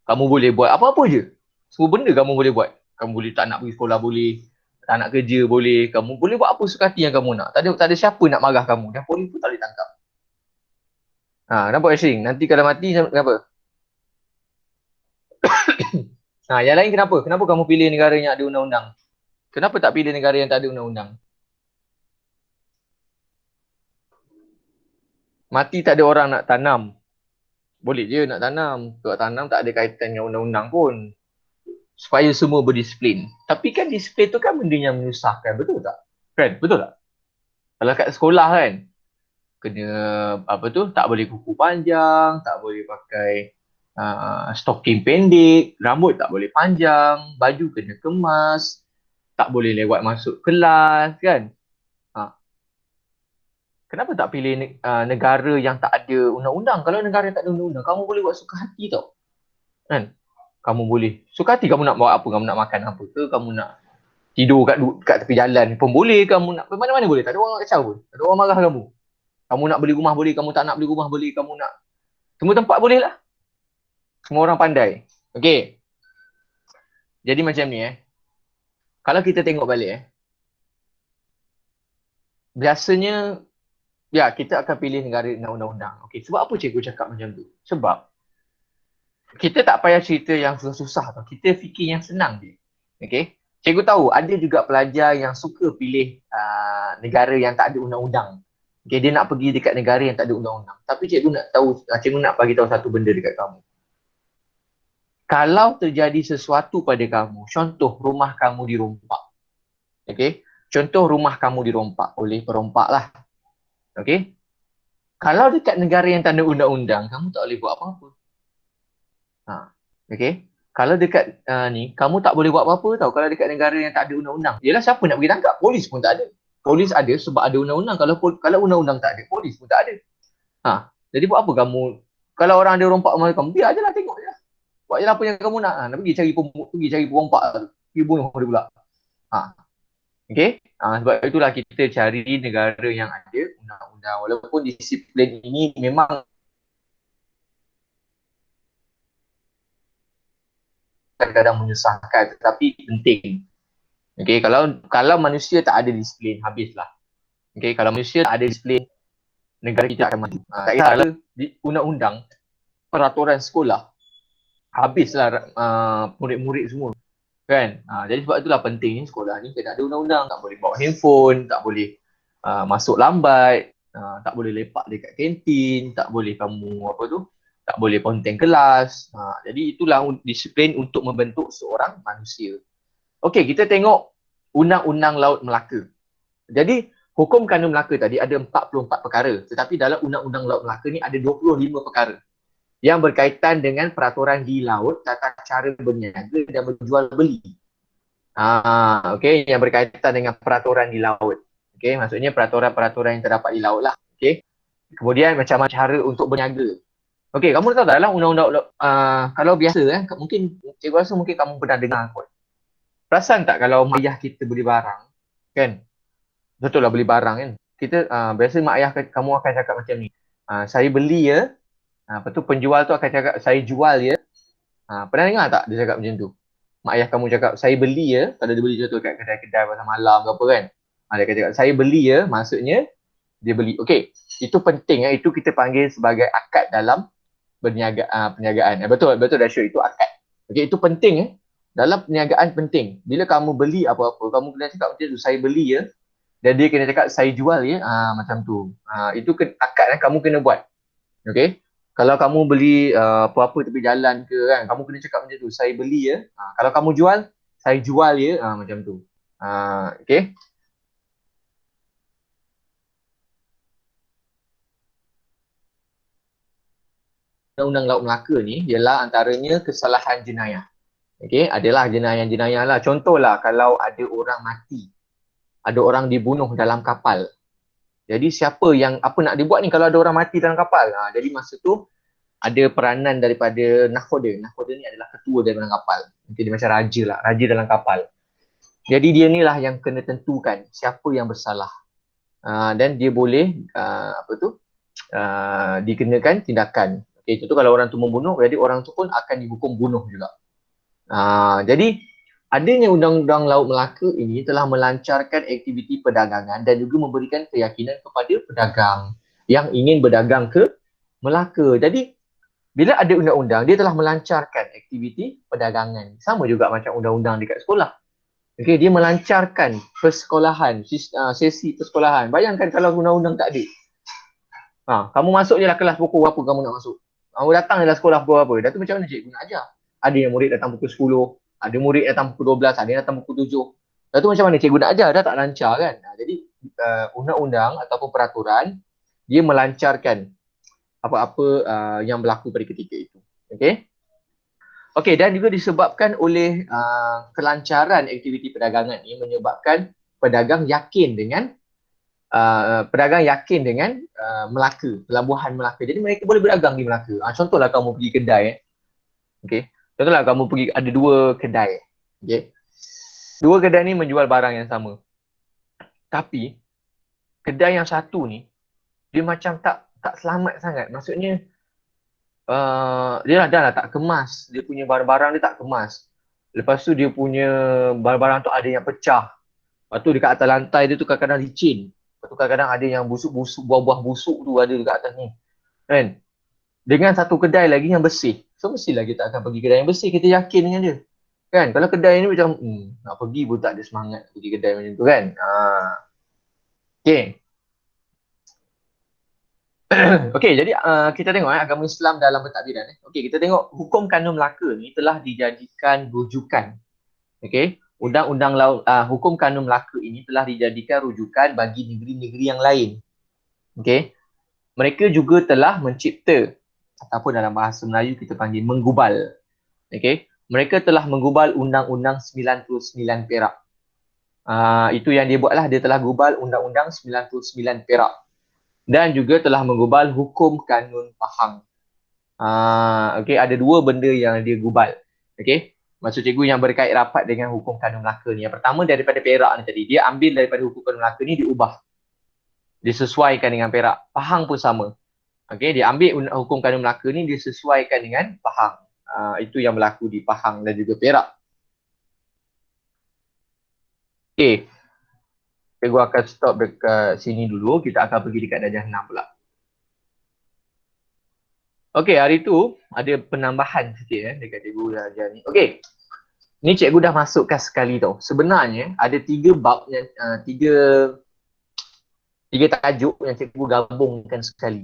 Kamu boleh buat apa-apa je. Semua benda kamu boleh buat. Kamu boleh tak nak pergi sekolah boleh. Tak nak kerja boleh. Kamu boleh buat apa suka hati yang kamu nak. Tak ada siapa nak marah kamu. Dan polis pun tak boleh tangkap. Kenapa Ashing? Nanti kalau mati, kenapa? Yang lain kenapa? Kenapa kamu pilih negara yang ada undang-undang? Kenapa tak pilih negara yang tak ada undang-undang? Mati tak ada orang nak tanam. Boleh je nak tanam. Kalau tanam tak ada kaitan dengan undang-undang pun. Supaya semua berdisiplin. Tapi kan disiplin tu kan benda yang menyusahkan. Betul tak? Kan? Betul tak? Kalau kat sekolah kan, kena tak boleh kuku panjang, tak boleh pakai stocking pendek, rambut tak boleh panjang, baju kena kemas, tak boleh lewat masuk kelas kan. Kenapa tak pilih negara yang tak ada undang-undang? Kalau negara yang tak ada undang-undang, kamu boleh buat suka hati tau. Kan? Kamu boleh suka hati, kamu nak buat apa, kamu nak makan apa ke, kamu nak tidur kat tepi jalan pun boleh, kamu nak mana-mana boleh, tak ada orang nak kacau pun, tak ada orang marah kamu. Kamu nak beli rumah boleh, kamu tak nak beli rumah boleh, kamu nak semua tempat boleh lah. Semua orang pandai. Okey. Jadi macam ni kalau kita tengok balik biasanya kita akan pilih negara undang-undang. Okey, sebab apa cikgu cakap macam tu? Sebab kita tak payah cerita yang susah-susah tau. Kita fikir yang senang je. Okey. Cikgu tahu ada juga pelajar yang suka pilih negara yang tak ada undang-undang. Okay, dia nak pergi dekat negara yang tak ada undang-undang. Tapi cikgu nak tahu, cikgu nak bagi tahu satu benda dekat kamu. Kalau terjadi sesuatu pada kamu, contoh rumah kamu dirompak. Okay? Contoh rumah kamu dirompak oleh perompak lah. Okay? Kalau dekat negara yang tak ada undang-undang, kamu tak boleh buat apa-apa. Okay? Kalau dekat ni, kamu tak boleh buat apa-apa tau. Kalau dekat negara yang tak ada undang-undang. Yelah, siapa nak pergi tangkap? Polis pun tak ada. Polis ada sebab ada undang-undang. Kalau undang-undang tak ada, polis pun tak ada. Jadi buat apa kamu? Kalau orang ada rompak rumah kamu, biar je lah, tengok je lah. Buat je lah apa yang kamu nak. Nak pergi cari perompak tu. Pergi bunuh dia pula. Okay? Sebab itulah kita cari negara yang ada undang-undang. Walaupun disiplin ini memang kadang-kadang menyusahkan, tetapi penting. Okay? Kalau manusia tak ada disiplin, habislah. Okay? Kalau manusia tak ada disiplin, negara kita akan maju. Tak kisahlah undang-undang, peraturan sekolah, habislah murid-murid semua. Kan? Jadi sebab itulah penting sekolah ni kena ada undang-undang. Tak boleh bawa handphone, tak boleh masuk lambat, tak boleh lepak dekat kantin, tak boleh tak boleh ponteng kelas. Jadi itulah disiplin untuk membentuk seorang manusia. Okey, kita tengok Undang-Undang Laut Melaka. Jadi hukum kanun Melaka tadi ada 44 perkara, tetapi dalam Undang-Undang Laut Melaka ni ada 25 perkara yang berkaitan dengan peraturan di laut, tata cara berniaga dan berjual beli. Okey, yang berkaitan dengan peraturan di laut. Okey, maksudnya peraturan-peraturan yang terdapat di laut lah. Okey. Kemudian macam cara untuk berniaga. Okey, kamu tahu tak dalam undang-undang kalau biasa mungkin cikgu rasa mungkin kamu pernah dengar kot. Perasan tak kalau mak ayah kita beli barang, kan? Betul lah beli barang kan. Kita biasa mak ayah kamu akan cakap macam ni. Saya beli ya. Lepas tu penjual tu akan cakap saya jual ya. Pernah dengar tak dia cakap macam tu? Mak ayah kamu cakap saya beli ya. Kalau dia beli contoh kat kedai-kedai pasal malam ke apa kan. Dia akan cakap saya beli ya. Maksudnya dia beli. Okey. Itu penting itu kita panggil sebagai akad dalam perniagaan. Betul Dasyur, itu akad. Okey, itu penting dalam perniagaan penting. Bila kamu beli apa-apa, kamu kena cakap macam tu, saya beli ya. Dan dia kena cakap saya jual ya. Macam tu. Itu akad kamu kena buat. Okey. Kalau kamu beli apa-apa tepi jalan ke kan, kamu kena cakap macam tu, saya beli ya. Kalau kamu jual, saya jual ya. Macam tu. Okey. Undang-Undang Laut Melaka ni ialah antaranya kesalahan jenayah. Okey, adalah jenayah-jenayah lah. Contohlah kalau ada orang mati, ada orang dibunuh dalam kapal. Jadi siapa yang apa nak dibuat ni kalau ada orang mati dalam kapal? Jadi masa tu ada peranan daripada nakhoda. Nakhoda ni adalah ketua dalam kapal. Mungkin dia macam raja lah, raja dalam kapal. Jadi dia ni lah yang kena tentukan siapa yang bersalah. Dan dia boleh dikenakan tindakan. Okay, contoh kalau orang tu membunuh, jadi orang tu pun akan dihukum bunuh juga. Jadi adanya Undang-Undang Laut Melaka ini telah melancarkan aktiviti perdagangan dan juga memberikan keyakinan kepada pedagang yang ingin berdagang ke Melaka. Jadi bila ada undang-undang, dia telah melancarkan aktiviti perdagangan. Sama juga macam undang-undang dekat sekolah. Okay, dia melancarkan persekolahan, sesi persekolahan. Bayangkan kalau undang-undang tak ada. Kamu masuk je lah kelas pukul berapa kamu nak masuk. Kamu datang je lah sekolah pukul berapa. Dah tu macam mana cikgu nak ajar? Ada yang murid datang pukul 10, ada murid datang pukul 12, ada yang datang pukul 7. Dah tu macam mana cikgu nak ajar? Dah tak lancar kan? Jadi undang-undang ataupun peraturan, dia melancarkan apa-apa yang berlaku pada ketika itu. Okey? Okey, dan juga disebabkan oleh kelancaran aktiviti perdagangan ini menyebabkan pedagang yakin dengan Melaka, pelabuhan Melaka. Jadi mereka boleh berdagang di Melaka. Contohlah kamu pergi kedai. Okey. Contohlah kamu pergi ada 2 kedai. Okey. 2 kedai ni menjual barang yang sama. Tapi kedai yang satu ni dia macam tak selamat sangat. Maksudnya dia dah lah tak kemas. Dia punya barang-barang dia tak kemas. Lepas tu dia punya barang-barang tu ada yang pecah. Lepas tu dekat atas lantai dia tu kadang-kadang licin. Lepas tu kadang-kadang ada yang busuk-busuk, buah-buah busuk tu ada dekat atas ni. Kan? Dengan satu kedai lagi yang bersih. So mestilah kita akan pergi kedai yang bersih. Kita yakin dengan dia. Kan? Kalau kedai ni macam nak pergi pun tak ada semangat pergi kedai macam tu kan. Okay. Okey, jadi kita tengok agama Islam dalam pentadbiran. Okey, kita tengok hukum kanun Melaka ni telah dijadikan rujukan. Okey, undang-undang hukum kanun Melaka ini telah dijadikan rujukan bagi negeri-negeri yang lain. Okey. Mereka juga telah mencipta ataupun dalam bahasa Melayu kita panggil menggubal. Okey. Mereka telah menggubal Undang-Undang 99 Perak. Itu yang dia buatlah, dia telah gubal Undang-Undang 99 Perak. Dan juga telah menggubal hukum kanun Pahang. Okey, ada dua benda yang dia gubal. Okey. Maksud cikgu yang berkait rapat dengan hukum kanun Melaka ni. Yang pertama daripada Perak ni tadi, dia ambil daripada hukum kanun Melaka ni diubah. Disesuaikan dengan Perak. Pahang pun sama. Okey, dia ambil hukum kanun Melaka ni disesuaikan dengan Pahang. Itu yang berlaku di Pahang dan juga Perak. Okey. Cikgu akan stop dekat sini dulu. Kita akan pergi dekat darjah 6 pula. Okey, hari tu ada penambahan sikit dekat cikgu darjah ni. Okey. Ni cikgu dah masukkan sekali tau. Sebenarnya ada 3 bab yang tiga tajuk yang cikgu gabungkan sekali.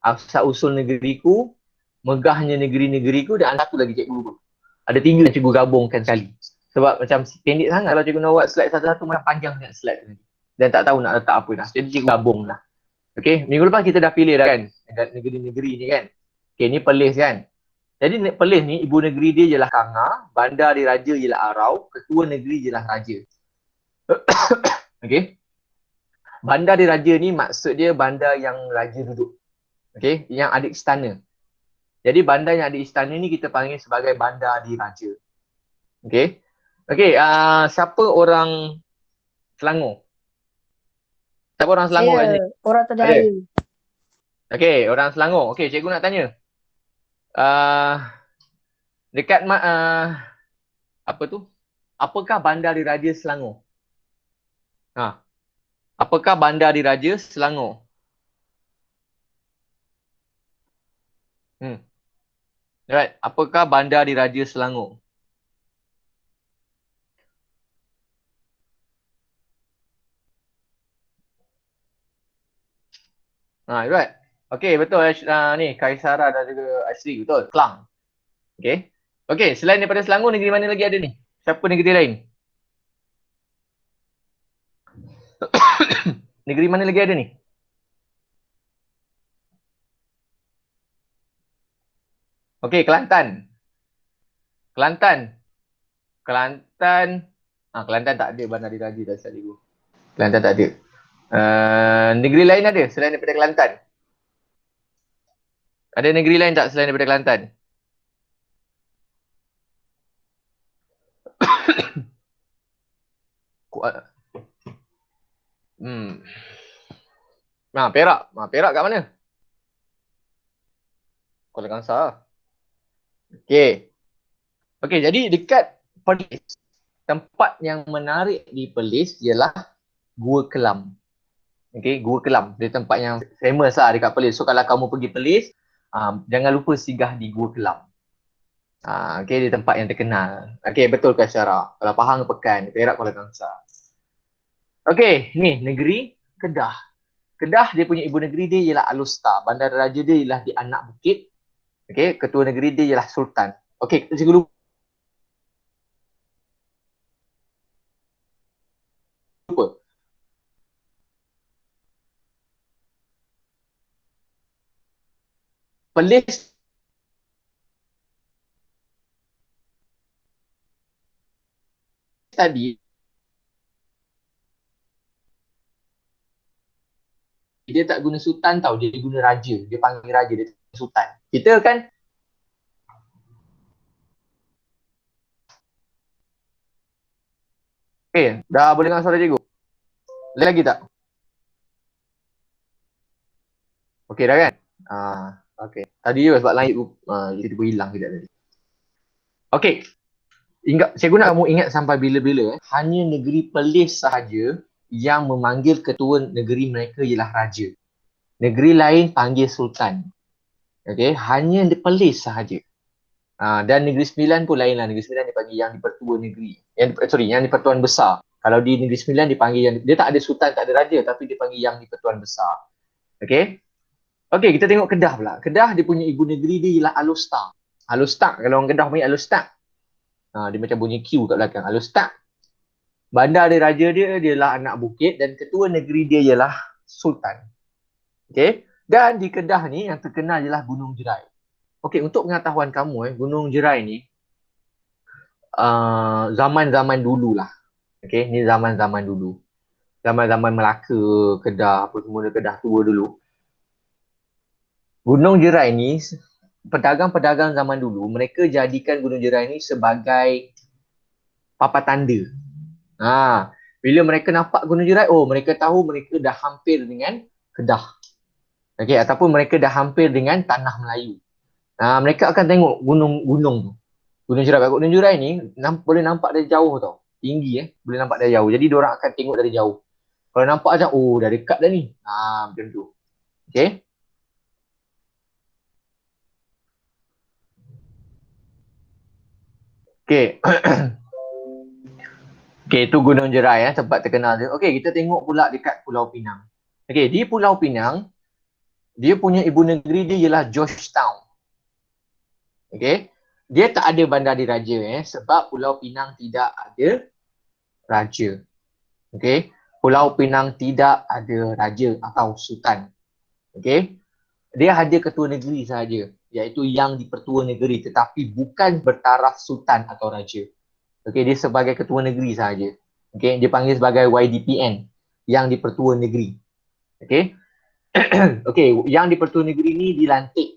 Asal usul negeriku, megahnya negeri-negeriku dan satu lagi cikgu. Ada 3 yang cikgu gabungkan sekali. Sebab macam pendek sangat kalau cikgu nak buat slide satu-satu macam panjang sangat slide tu. Dan tak tahu nak letak apa dah. Jadi cikgu gabung lah. Okey, minggu lepas kita dah pilih dah kan negeri-negeri ni kan. Okey, ni Perlis kan. Jadi Perlis ni ibu negeri dia ialah Kanga, bandar diraja ialah Arau, ketua negeri ialah raja. Okey. Bandar diraja ni maksud dia bandar yang raja duduk. Okey, yang ada istana. Jadi bandar yang ada istana ni kita panggil sebagai bandar diraja. Okey. Okey, siapa orang Selangor? Siapa orang Selangor kat sini? Orang Tadahaya. Okey, orang Selangor. Okey, cikgu nak tanya. Dekat apa tu? Apakah bandar diraja Selangor? Apakah bandar diraja Selangor? Right. Apakah bandar diraja Selangor? Right. Okey, betul. Ni Kaisara dan juga Asri, betul. Kelang. Okey. Okey, selain daripada Selangor, negeri mana lagi ada ni? Siapa negeri lain? Negeri mana lagi ada ni? Okey, Kelantan. Kelantan. Kelantan tak ada bandar diraja dah sekali tu. Kelantan tak ada. Negeri lain ada selain daripada Kelantan? Ada negeri lain tak selain daripada Kelantan? Perak. Perak kat mana? Kuala Kangsar. Okey. Okey, jadi dekat Perlis, tempat yang menarik di Perlis ialah Gua Kelam. Okey, Gua Kelam. Dia tempat yang famous lah dekat Perlis. So kalau kamu pergi Perlis, jangan lupa singgah di Gua Kelam. Okey, dia tempat yang terkenal. Okey, betul ke Syara? Kalau Pahang Pekan, Perak Kuala Kangsar. Okey, ni negeri Kedah. Kedah dia punya ibu negeri dia ialah Alustar. Bandar raja dia ialah di Anak Bukit. Okey, ketua negeri dia ialah Sultan. Okey, cikgu lupa. Perlis tadi dia tak guna sultan tau, dia guna raja. Dia panggil raja, dia sultan. Kita kan dah boleh dengar suara cikgu? Lagi tak? Okey dah kan? Okey. Tadi je sebab lain tiba-tiba hilang kejap tadi. Okey. Cikgu nak kamu ingat sampai bila-bila hanya negeri Perlis sahaja yang memanggil ketua negeri mereka ialah raja. Negeri lain panggil sultan. Okey, hanya di Perlis sahaja. Dan Negeri Sembilan pun lain lah. Negeri Sembilan dipanggil Yang di-Pertua Negeri. Yang di-Pertuan Besar. Kalau di Negeri Sembilan dipanggil dia tak ada sultan, tak ada raja, tapi dipanggil Yang di-Pertuan Besar. Okay. Okay, kita tengok Kedah pula. Kedah dia punya ibu negeri dia ialah Alostar. Alostar, kalau orang Kedah panggil Alostar. Dia macam bunyi Q kat belakang. Alostar. Bandar dia raja dia ialah anak bukit dan ketua negeri dia ialah sultan. Okay. Dan di Kedah ni yang terkenal ialah Gunung Jerai. Okay, untuk pengetahuan kamu, Gunung Jerai ni zaman-zaman dulu lah. Okay, ni zaman-zaman dulu. Zaman-zaman Melaka, Kedah, apa semua Kedah tua dulu. Gunung Jerai ni, pedagang-pedagang zaman dulu, mereka jadikan Gunung Jerai ni sebagai papan tanda. Bila mereka nampak Gunung Jerai, mereka tahu mereka dah hampir dengan Kedah. Okay, ataupun mereka dah hampir dengan Tanah Melayu. Mereka akan tengok gunung-gunung tu. Gunung Jerai. Gunung Jerai ni boleh nampak dari jauh tau. Tinggi boleh nampak dari jauh. Jadi diorang akan tengok dari jauh. Kalau nampak macam, dah dekat dah ni. Macam tu. Okay. Okay. Okay, itu Gunung Jerai tempat terkenal dia. Okay, kita tengok pula dekat Pulau Pinang. Okay, di Pulau Pinang, dia punya ibu negeri dia ialah Georgetown. Okay. Dia tak ada bandar diraja sebab Pulau Pinang tidak ada raja. Okay. Pulau Pinang tidak ada raja atau sultan. Okay. Dia ada ketua negeri sahaja, iaitu Yang di-Pertua Negeri, tetapi bukan bertaraf sultan atau raja. Okay, dia sebagai ketua negeri sahaja. Okay, dia panggil sebagai YDPN, Yang di-Pertua Negeri. Okay. Okay, Yang di-Pertua Negeri ni dilantik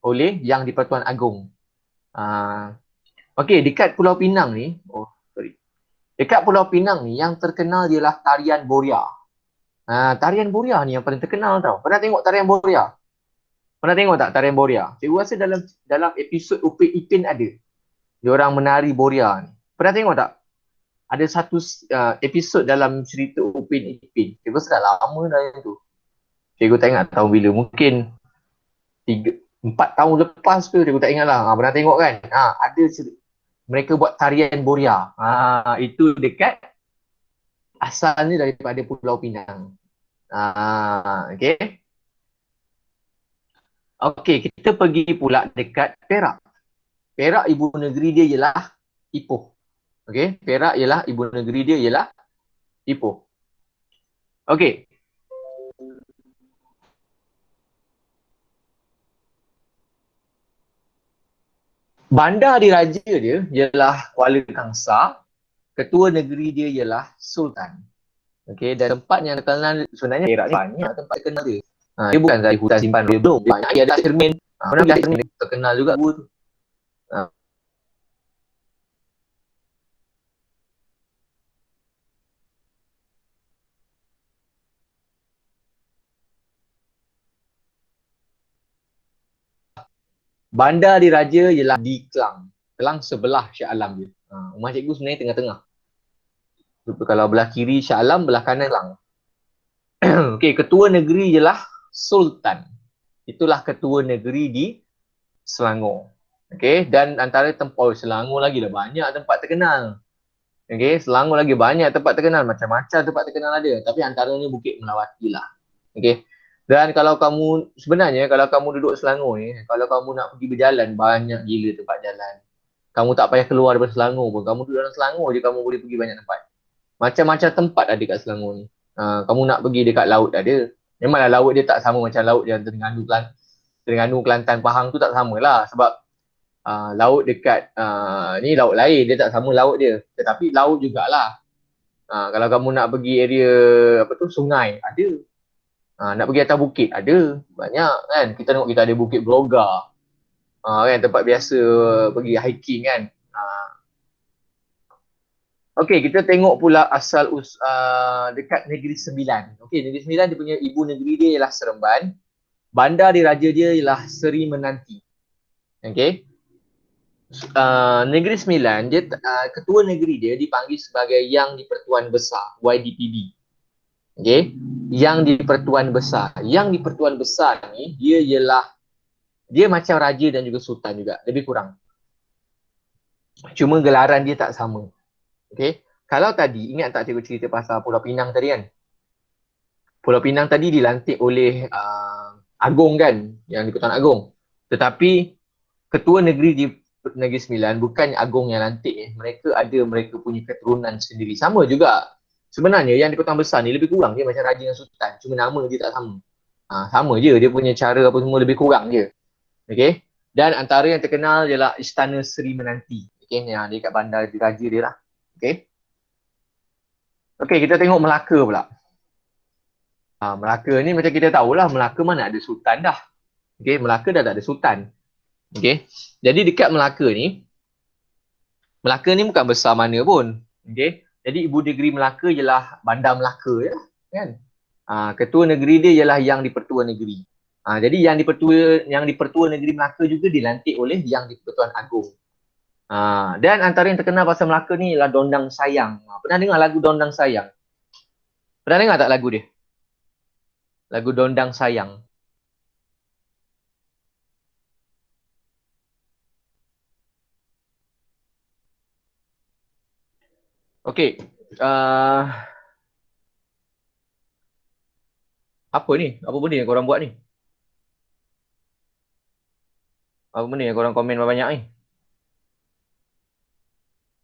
oleh Yang di-Pertuan Agong. Okay, dekat Pulau Pinang ni, dekat Pulau Pinang ni yang terkenal ialah Tarian Boria. Tarian Boria ni yang paling terkenal tau. Pernah tengok Tarian Boria? Pernah tengok tak Tarian Boria? Cikgu rasa dalam episod Upin Ipin ada. Diorang menari Boria ni. Pernah tengok tak? Ada satu episod dalam cerita Upin Ipin. Cikgu rasa dah lama dah yang tu. Cikgu tak ingat tahun bila. Mungkin 4 tahun lepas ke, cikgu tak ingat lah. Pernah tengok kan? Ada mereka buat tarian Boria. Itu dekat asalnya daripada Pulau Pinang. Okay. Okay, kita pergi pula dekat Perak. Perak ibu negeri dia ialah Ipoh. Okay, Perak ialah ibu negeri dia ialah Ipoh. Okay. Bandar diraja dia ialah Kuala Kangsar. Ketua negeri dia ialah Sultan. Okay, dan tempat yang terkenal sebenarnya Perak ni banyak tempat terkenal dia. Dia bukan dari hutan simpan dia belum. Banyak dia ada cermin. Mana ada cermin terkenal juga gua tu. Bandar diraja ialah di Kelang. Kelang sebelah Shah Alam dia. Rumah cikgu sebenarnya tengah-tengah. Kalau belah kiri Shah Alam, belah kanan Kelang. Okey, ketua negeri ialah Sultan. Itulah ketua negeri di Selangor. Okey, dan antara tempat Selangor lagi dah banyak tempat terkenal. Okey, Selangor lagi banyak tempat terkenal, macam-macam tempat terkenal ada, tapi antaranya Bukit Melawati lah. Okey. Dan kalau kamu sebenarnya kalau kamu duduk Selangor ni, kalau kamu nak pergi berjalan banyak gila tempat jalan. Kamu tak payah keluar daripada Selangor pun. Kamu duduk dalam Selangor je kamu boleh pergi banyak tempat. Macam-macam tempat ada kat Selangor ni. Kamu nak pergi dekat laut ada. Memanglah laut dia tak sama macam laut yang Terengganu, Kelantan, Pahang tu tak samalah sebab laut dekat ni laut lain, dia tak sama laut dia. Tetapi laut jugalah. Kalau kamu nak pergi area sungai ada. Nak pergi atas bukit ada. Banyak kan. Kita tengok kita ada Bukit Broga. Kan tempat biasa pergi hiking kan. Okey, kita tengok pula asal dekat Negeri Sembilan. Okey, Negeri Sembilan dia punya ibu negeri dia ialah Seremban. Bandar diraja dia ialah Seri Menanti. Okey. Negeri Sembilan dia ketua negeri dia dipanggil sebagai Yang di-Pertuan Besar, YDPB. Okey, Yang di-Pertuan Besar. Yang di-Pertuan Besar ni dia macam raja dan juga sultan juga, lebih kurang. Cuma gelaran dia tak sama. Okay. Kalau tadi, ingat tak cikgu cerita pasal Pulau Pinang tadi kan? Pulau Pinang tadi dilantik oleh Agong kan, yang di Pertuan Agong. Tetapi ketua negeri di Negeri Sembilan bukan Agong yang lantik. Mereka ada mereka punya keturunan sendiri. Sama juga. Sebenarnya yang di Kota Besar ni lebih kurang dia macam Raja dan Sultan. Cuma nama dia tak sama. Sama je. Dia punya cara apa semua lebih kurang je. Okay. Dan antara yang terkenal ialah Istana Seri Menanti. Okay. Yang dia kat bandar Raja dia lah. Okay. Okay, kita tengok Melaka pula. Melaka ni macam kita tahulah Melaka mana ada sultan dah. Okay, Melaka dah tak ada sultan. Okay, jadi dekat Melaka ni bukan besar mana pun. Okay, jadi ibu negeri Melaka ialah Bandar Melaka je lah, kan. Ketua negeri dia ialah Yang di-Pertua Negeri. Jadi yang di-Pertua Negeri Melaka juga dilantik oleh Yang di-Pertuan Agong. Dan antara yang terkenal pasal Melaka ni ialah Dondang Sayang. Pernah dengar lagu Dondang Sayang? Pernah dengar tak lagu dia? Lagu Dondang Sayang. Okey. Apa ni? Apa benda yang korang buat ni? Apa benda yang korang komen banyak ni?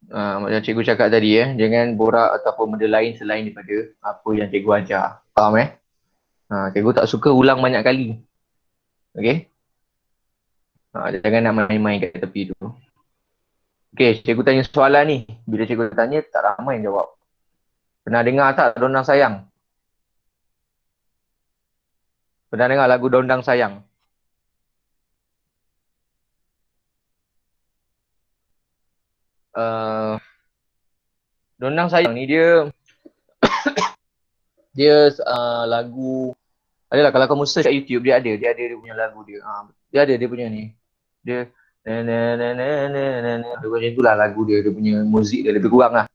Macam cikgu cakap tadi jangan borak ataupun benda lain selain daripada apa yang cikgu ajar. Faham cikgu tak suka ulang banyak kali. Okey? Jangan nak main-main kat tepi tu. Okey, cikgu tanya soalan ni. Bila cikgu tanya, tak ramai yang jawab. Pernah dengar tak Dondang Sayang? Pernah dengar lagu Dondang Sayang? Dondang Sayang ni dia lagu, adalah kalau kamu search kat YouTube dia ada dia punya lagu dia. Dia ada dia punya ni. Dia macam itulah lagu dia punya muzik dia lebih kurang lah.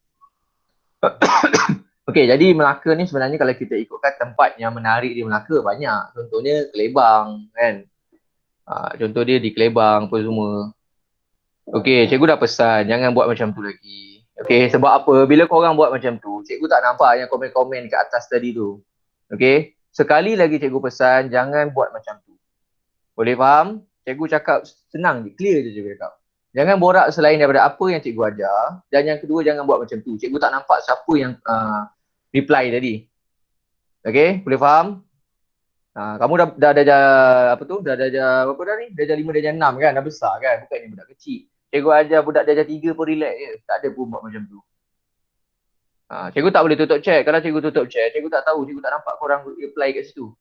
Okey, jadi Melaka ni sebenarnya kalau kita ikutkan tempat yang menarik di Melaka banyak. Contohnya Kelebang kan. Contoh dia di Kelebang apa semua. Okey, cikgu dah pesan jangan buat macam tu lagi. Okey, sebab apa? Bila korang buat macam tu, cikgu tak nampak yang komen-komen kat atas tadi tu. Okey, sekali lagi cikgu pesan jangan buat macam tu. Boleh faham? Cikgu cakap senang je, clear je cikgu cakap. Jangan borak selain daripada apa yang cikgu ajar. Dan yang kedua, jangan buat macam tu. Cikgu tak nampak siapa yang reply tadi. Okay, boleh faham? Kamu dah ada apa tu? Dah ada apa dah ni? Dah ajar 5, dah ajar 6 kan? Dah besar kan? Bukannya budak kecil. Cikgu ajar budak dah ajar 3 pun relax je. Tak ada pun buat macam tu. Cikgu tak boleh tutup chat. Kalau cikgu tutup chat, cikgu tak tahu. Cikgu tak nampak korang reply kat situ.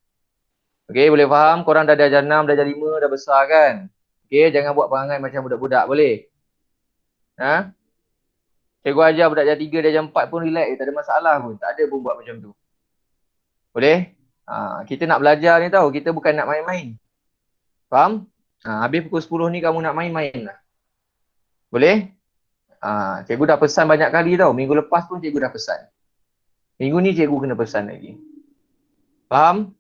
Okay, boleh faham? Korang dah ajar 6, dah ajar 5, dah besar kan? Okay, jangan buat perangai macam budak-budak. Boleh? Cikgu ajar budak ajar 3, dah ajar 4 pun relax. Tak ada masalah pun. Tak ada pun buat macam tu. Boleh? Kita nak belajar ni tahu. Kita bukan nak main-main. Faham? Habis pukul 10 ni kamu nak main-main lah. Boleh? Cikgu dah pesan banyak kali tau. Minggu lepas pun cikgu dah pesan. Minggu ni cikgu kena pesan lagi. Faham?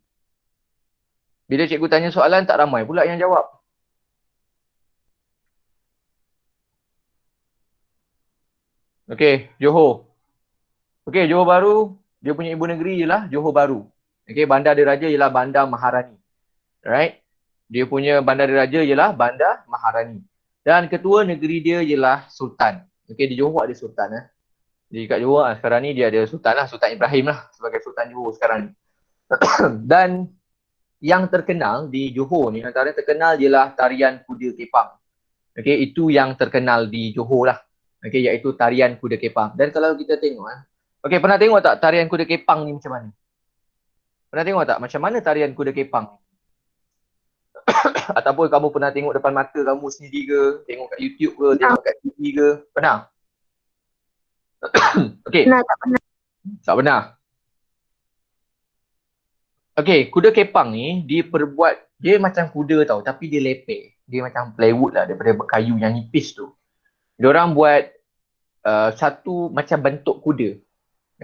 Bila cikgu tanya soalan, tak ramai pula yang jawab. Okey, Johor. Okey, Johor Bahru, dia punya ibu negeri ialah Johor Bahru. Okey, bandar diraja ialah Bandar Maharani. Alright? Dia punya bandar diraja ialah Bandar Maharani. Dan ketua negeri dia ialah Sultan. Okey, di Johor ada Sultan. Di kat Johor sekarang ni dia ada Sultan lah, Sultan Ibrahim lah sebagai Sultan Johor sekarang ni. Dan yang terkenal di Johor ni, antara yang terkenal ialah tarian kuda kepang. Okey, itu yang terkenal di Johor lah. Okey, iaitu tarian kuda kepang. Dan kalau kita tengok okey, pernah tengok tak tarian kuda kepang ni macam mana? Pernah tengok tak macam mana tarian kuda kepang? Ataupun kamu pernah tengok depan mata kamu sendiri ke? Tengok kat YouTube ke? Tengok kat TV ke? Pernah? Okey. Tak pernah. Tak pernah. Okey, kuda kepang ni dia macam kuda tau, tapi dia lepek. Dia macam plywood lah daripada kayu yang nipis tu. Diorang buat satu macam bentuk kuda.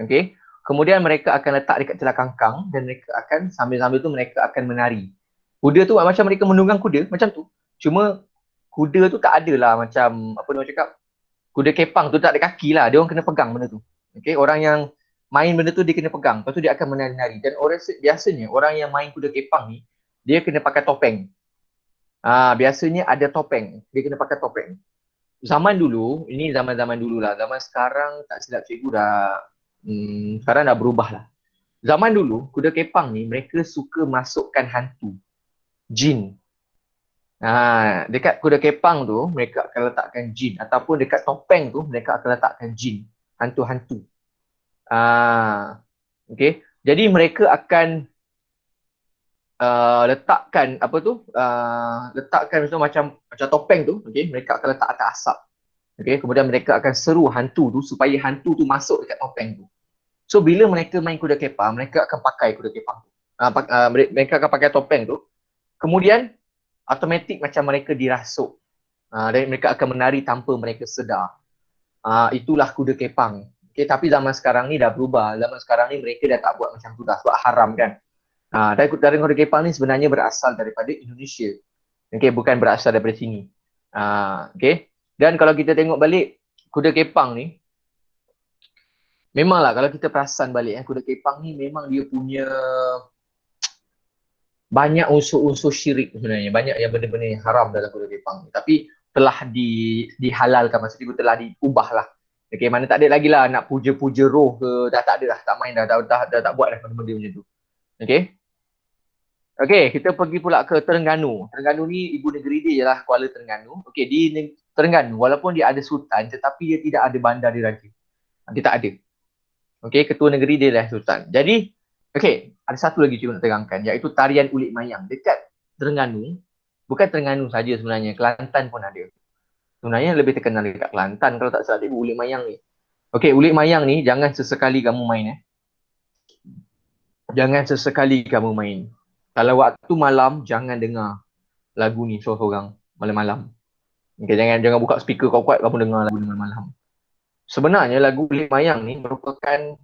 Okey. Kemudian mereka akan letak dekat celah kangkang dan mereka akan sambil-sambil tu mereka akan menari. Kuda tu macam mereka menunggang kuda macam tu. Cuma kuda tu tak adalah macam apa dia cakap, Kuda kepang tu tak ada kaki lah. Dia orang kena pegang benda tu. Okay, orang yang main benda tu dia kena pegang. Lepas tu dia akan menari-nari. Dan orang biasanya orang yang main kuda kepang ni, dia kena pakai topeng. Biasanya ada topeng. Dia kena pakai topeng. Zaman dulu, ini zaman-zaman dulu lah. Zaman sekarang tak silap cikgu dah, sekarang dah berubah lah. Zaman dulu, kuda kepang ni mereka suka masukkan hantu, jin. Dekat kuda kepang tu mereka akan letakkan jin, ataupun dekat topeng tu mereka akan letakkan jin, hantu-hantu. Okay. Jadi mereka akan letakkan apa tu? Letakkan macam topeng tu, okay? Mereka akan letak atas asap. Okay, kemudian mereka akan seru hantu tu supaya hantu tu masuk dekat topeng tu. So bila mereka main kuda kepang, mereka akan pakai kuda kepang tu. Mereka akan pakai topeng tu. Kemudian automatik macam mereka dirasuk. Dan mereka akan menari tanpa mereka sedar. Itulah kuda kepang. Okay, tapi zaman sekarang ni dah berubah. Zaman sekarang ni mereka dah tak buat macam tu dah sebab haram kan. Dan kuda kepang ni sebenarnya berasal daripada Indonesia. Okay, bukan berasal daripada sini. Okay. Dan kalau kita tengok balik kuda kepang ni, memanglah kalau kita perasan balik kuda kepang ni memang dia punya banyak unsur-unsur syirik sebenarnya. Banyak yang benda-benda yang haram dalam kuda kepang ni. Tapi telah dihalalkan, maksudnya telah diubah lah. Okay, mana tak ada lagi lah nak puja-puja roh ke, dah tak ada dah, tak main dah tak buat dah benda-benda macam tu. Okay. Okay, kita pergi pula ke Terengganu. Terengganu ni ibu negeri dia ialah Kuala Terengganu. Okay, di Terengganu, walaupun dia ada sultan, tetapi dia tidak ada bandar diraja. Dia tak ada. Okay, ketua negeri dia lah sultan. Jadi, okay, ada satu lagi cikgu nak terangkan, iaitu tarian ulik mayang. Dekat Terengganu, bukan Terengganu saja sebenarnya, Kelantan pun ada. Sebenarnya lebih terkenal dekat Kelantan kalau tak salah ibu ulik mayang ni. Okay, ulik mayang ni jangan sesekali kamu main. Jangan sesekali kamu main. Kalau waktu malam, jangan dengar lagu ni seorang-seorang malam-malam. Okay, jangan buka speaker kuat-kuat kamu dengar lagu ni malam-malam. Sebenarnya lagu Ulik Mayang ni merupakan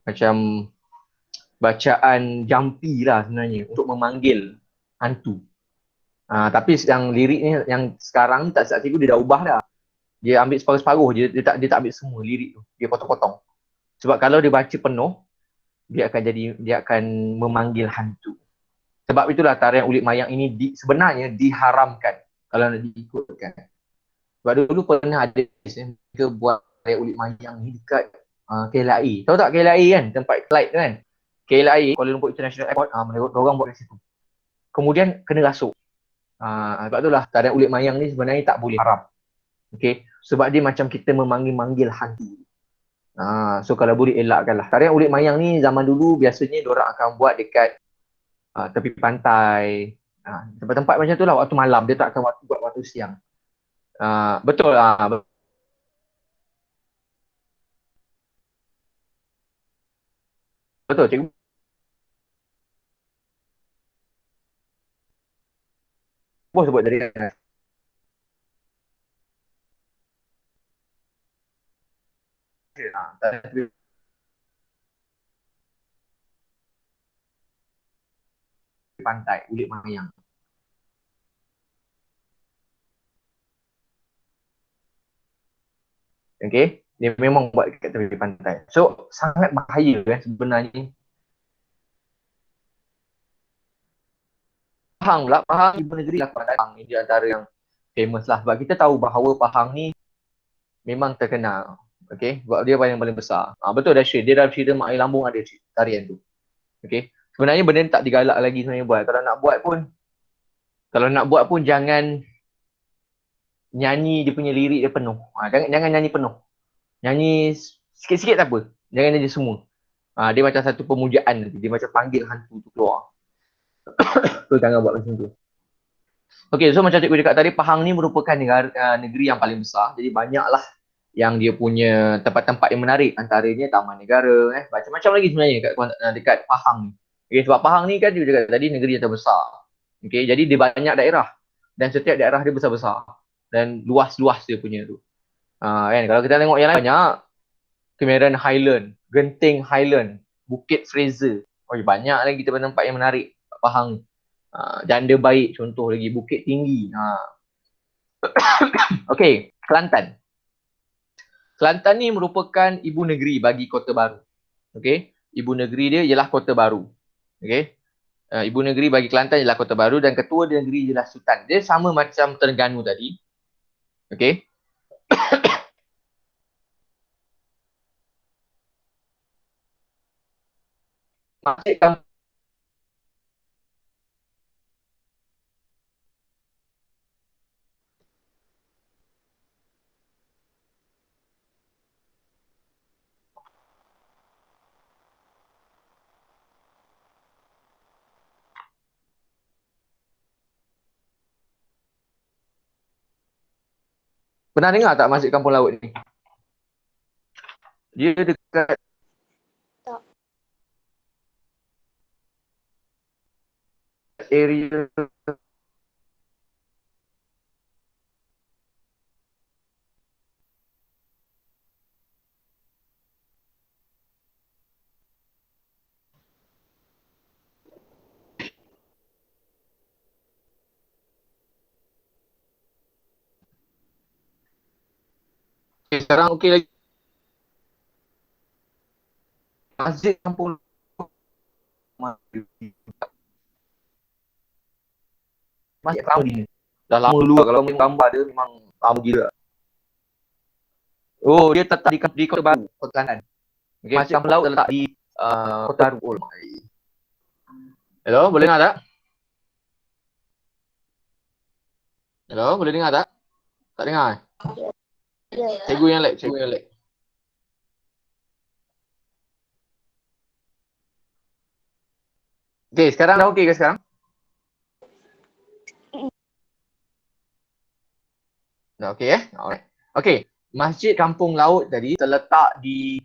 macam bacaan jampi lah sebenarnya untuk memanggil hantu. Tapi yang lirik ni yang sekarang tak saat cikgu dia dah ubah dah. Dia ambil separuh-separuh je, dia tak ambil semua lirik tu. Dia potong-potong. Sebab kalau dia baca penuh, dia akan memanggil hantu. Sebab itulah tarian ulik mayang ini sebenarnya diharamkan kalau nak diikutkan. Sebab dulu pernah ada mereka buat tarian ulik mayang ni dekat KLIA. Tahu tak KLIA kan? Tempat flight kan? KLIA, Kuala Lumpur International Airport, orang buat kat situ. Kemudian kena rasuk. Sebab itulah tarian ulik mayang ni sebenarnya tak boleh, haram. Okay? Sebab dia macam kita memanggil-manggil hantu. So kalau boleh elakkan lah. Tarian ulik mayang ni zaman dulu biasanya diorang akan buat dekat tepi pantai, tempat-tempat macam tu lah waktu malam. Dia tak akan buat waktu siang. Betul lah. Betul cikgu. Bos sebut tadi. Tepi pantai, ulik mayang. Okay, dia memang buat dekat tepi pantai. So sangat bahaya kan sebenarnya. Pahang pula, Pahang ibu negeri lah. Pahang ni dia antara yang famous lah. Sebab kita tahu bahawa Pahang ni memang terkenal. Okay, sebab dia paling besar. Betul dah Syed, dia dalam cerita Mak Air Lambung ada tarian tu. Okay, sebenarnya benda ni tak digalak lagi sebenarnya buat. Kalau nak buat pun jangan nyanyi dia punya lirik dia penuh. Jangan nyanyi penuh. Nyanyi sikit-sikit tak apa. Jangan nyanyi semua. Dia macam satu pemujaan nanti. Dia macam panggil hantu tu keluar. So jangan buat macam tu. Okay, so macam cikgu cakap tadi, Pahang ni merupakan negeri yang paling besar. Jadi banyaklah yang dia punya tempat-tempat yang menarik. Antaranya Taman Negara. Macam-macam lagi sebenarnya dekat Pahang ni. Okay, sebab Pahang ni kan dia cakap tadi negeri yang terbesar. Okay, jadi dia banyak daerah. Dan setiap daerah dia besar-besar. Dan luas-luas dia punya tu. Kan? Kalau kita tengok yang lain banyak. Cameron Highland, Genting Highland, Bukit Fraser. Banyak lagi tempat-tempat yang menarik. Pahang. Janda Baik contoh lagi, Bukit Tinggi. Okey, Kelantan. Kelantan ni merupakan ibu negeri bagi Kota Baru. Okey, ibu negeri dia ialah Kota Baru. Okey. Ibu negeri bagi Kelantan ialah Kota Baru dan ketua negeri ialah Sultan. Dia sama macam Terengganu tadi. Okey. Masjid Kampung Pernah dengar tak Masjid Kampung Laut ni? Dia dekat Tak. area sekarang okey lagi. Masjid Kampung Laut. Masjid lama ni. Dah lama dulu kalau main gambar dia memang lama gila. Oh, dia terletak di Kota Baru, Kota Kelantan. Okay, Masjid Kampung Laut terletak di Kota Baru. Oh, hello, boleh dengar tak? Hello, boleh dengar tak? Tak dengar eh? Cikgu yang lag, cikgu yang lag. Okay, sekarang dah okey ke sekarang? Dah okey eh? Alright. Okey, Masjid Kampung Laut tadi terletak di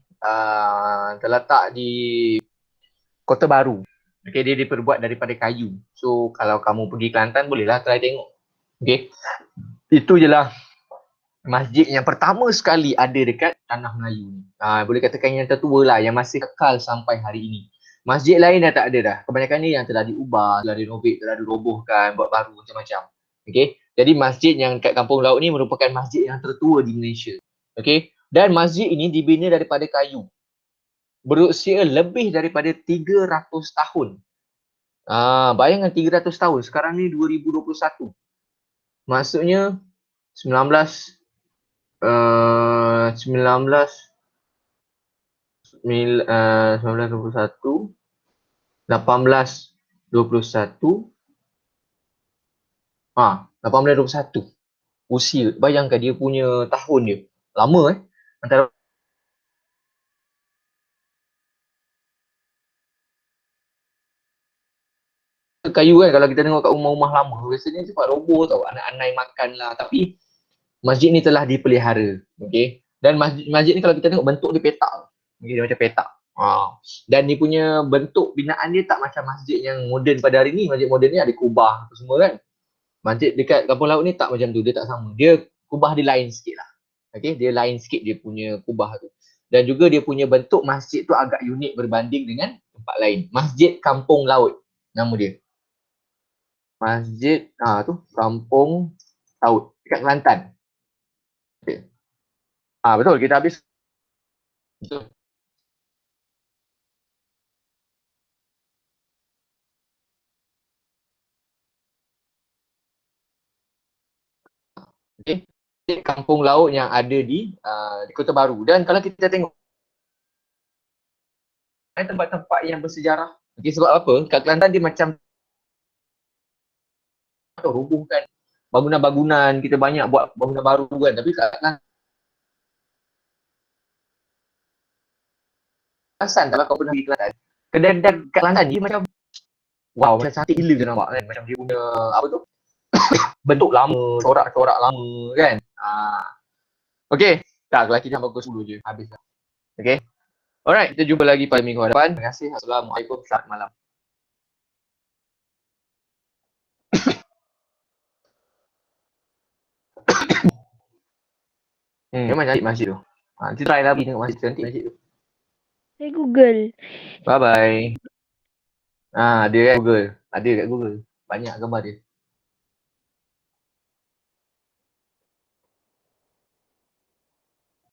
Kota Baru. Okey, dia diperbuat daripada kayu. So, kalau kamu pergi Kelantan bolehlah try tengok. Okey. Itu jelah masjid yang pertama sekali ada dekat Tanah Melayu ni. Boleh katakan yang tertua lah, yang masih kekal sampai hari ini. Masjid lain dah tak ada dah. Kebanyakan ni yang telah diubah, telah direnovate, telah dirobohkan, buat baru macam-macam. Okay. Jadi masjid yang kat Kampung Laut ni merupakan masjid yang tertua di Malaysia. Okay. Dan masjid ini dibina daripada kayu. Berusia lebih daripada 300 tahun. Bayangkan 300 tahun. Sekarang ni 2021. Maksudnya 19 1921 1821 1821 usia. Bayangkan dia punya tahun dia. Lama antara kayu kan, kalau kita tengok kat rumah-rumah lama biasanya cepat roboh tau, anak-anak makan lah, tapi masjid ni telah dipelihara. Okay. Dan masjid ni kalau kita tengok bentuk dia petak. Okay, dia macam petak. Dan dia punya bentuk binaan dia tak macam masjid yang moden pada hari ni. Masjid moden ni ada kubah apa semua kan. Masjid dekat Kampung Laut ni tak macam tu. Dia tak sama. Dia kubah dia lain sikit lah. Okay, dia lain sikit dia punya kubah tu. Dan juga dia punya bentuk masjid tu agak unik berbanding dengan tempat lain. Masjid Kampung Laut nama dia. Masjid tu Kampung Laut dekat Kelantan. Okay. Betul, kita habis. Betul. Okay. Kampung Laut yang ada di Kota Baru. Dan kalau kita tengok tempat-tempat yang bersejarah. Okay, sebab apa? Kat Kelantan dia macam robohkan bangunan-bangunan, kita banyak buat bangunan baru kan. Tapi kat Kelantan, kalau kau pernah pergi Kelantan, kedai-kedai kat Kelantan dia macam wow, macam cantik gila je nampak kan. Macam dia punya apa tu? Bentuk lama, corak-corak lama kan. Okay, tak, lelaki jam bagus dulu je, habis lah. Okay. Alright, kita jumpa lagi pada minggu hadapan. Terima kasih. Assalamualaikum. Selamat malam. Memang cantik masjid tu. Nanti try lah pergi tengok masjid, cantik masjid tu. Saya Google. Bye bye. Dia kat Google. Ada kat Google. Banyak gambar dia.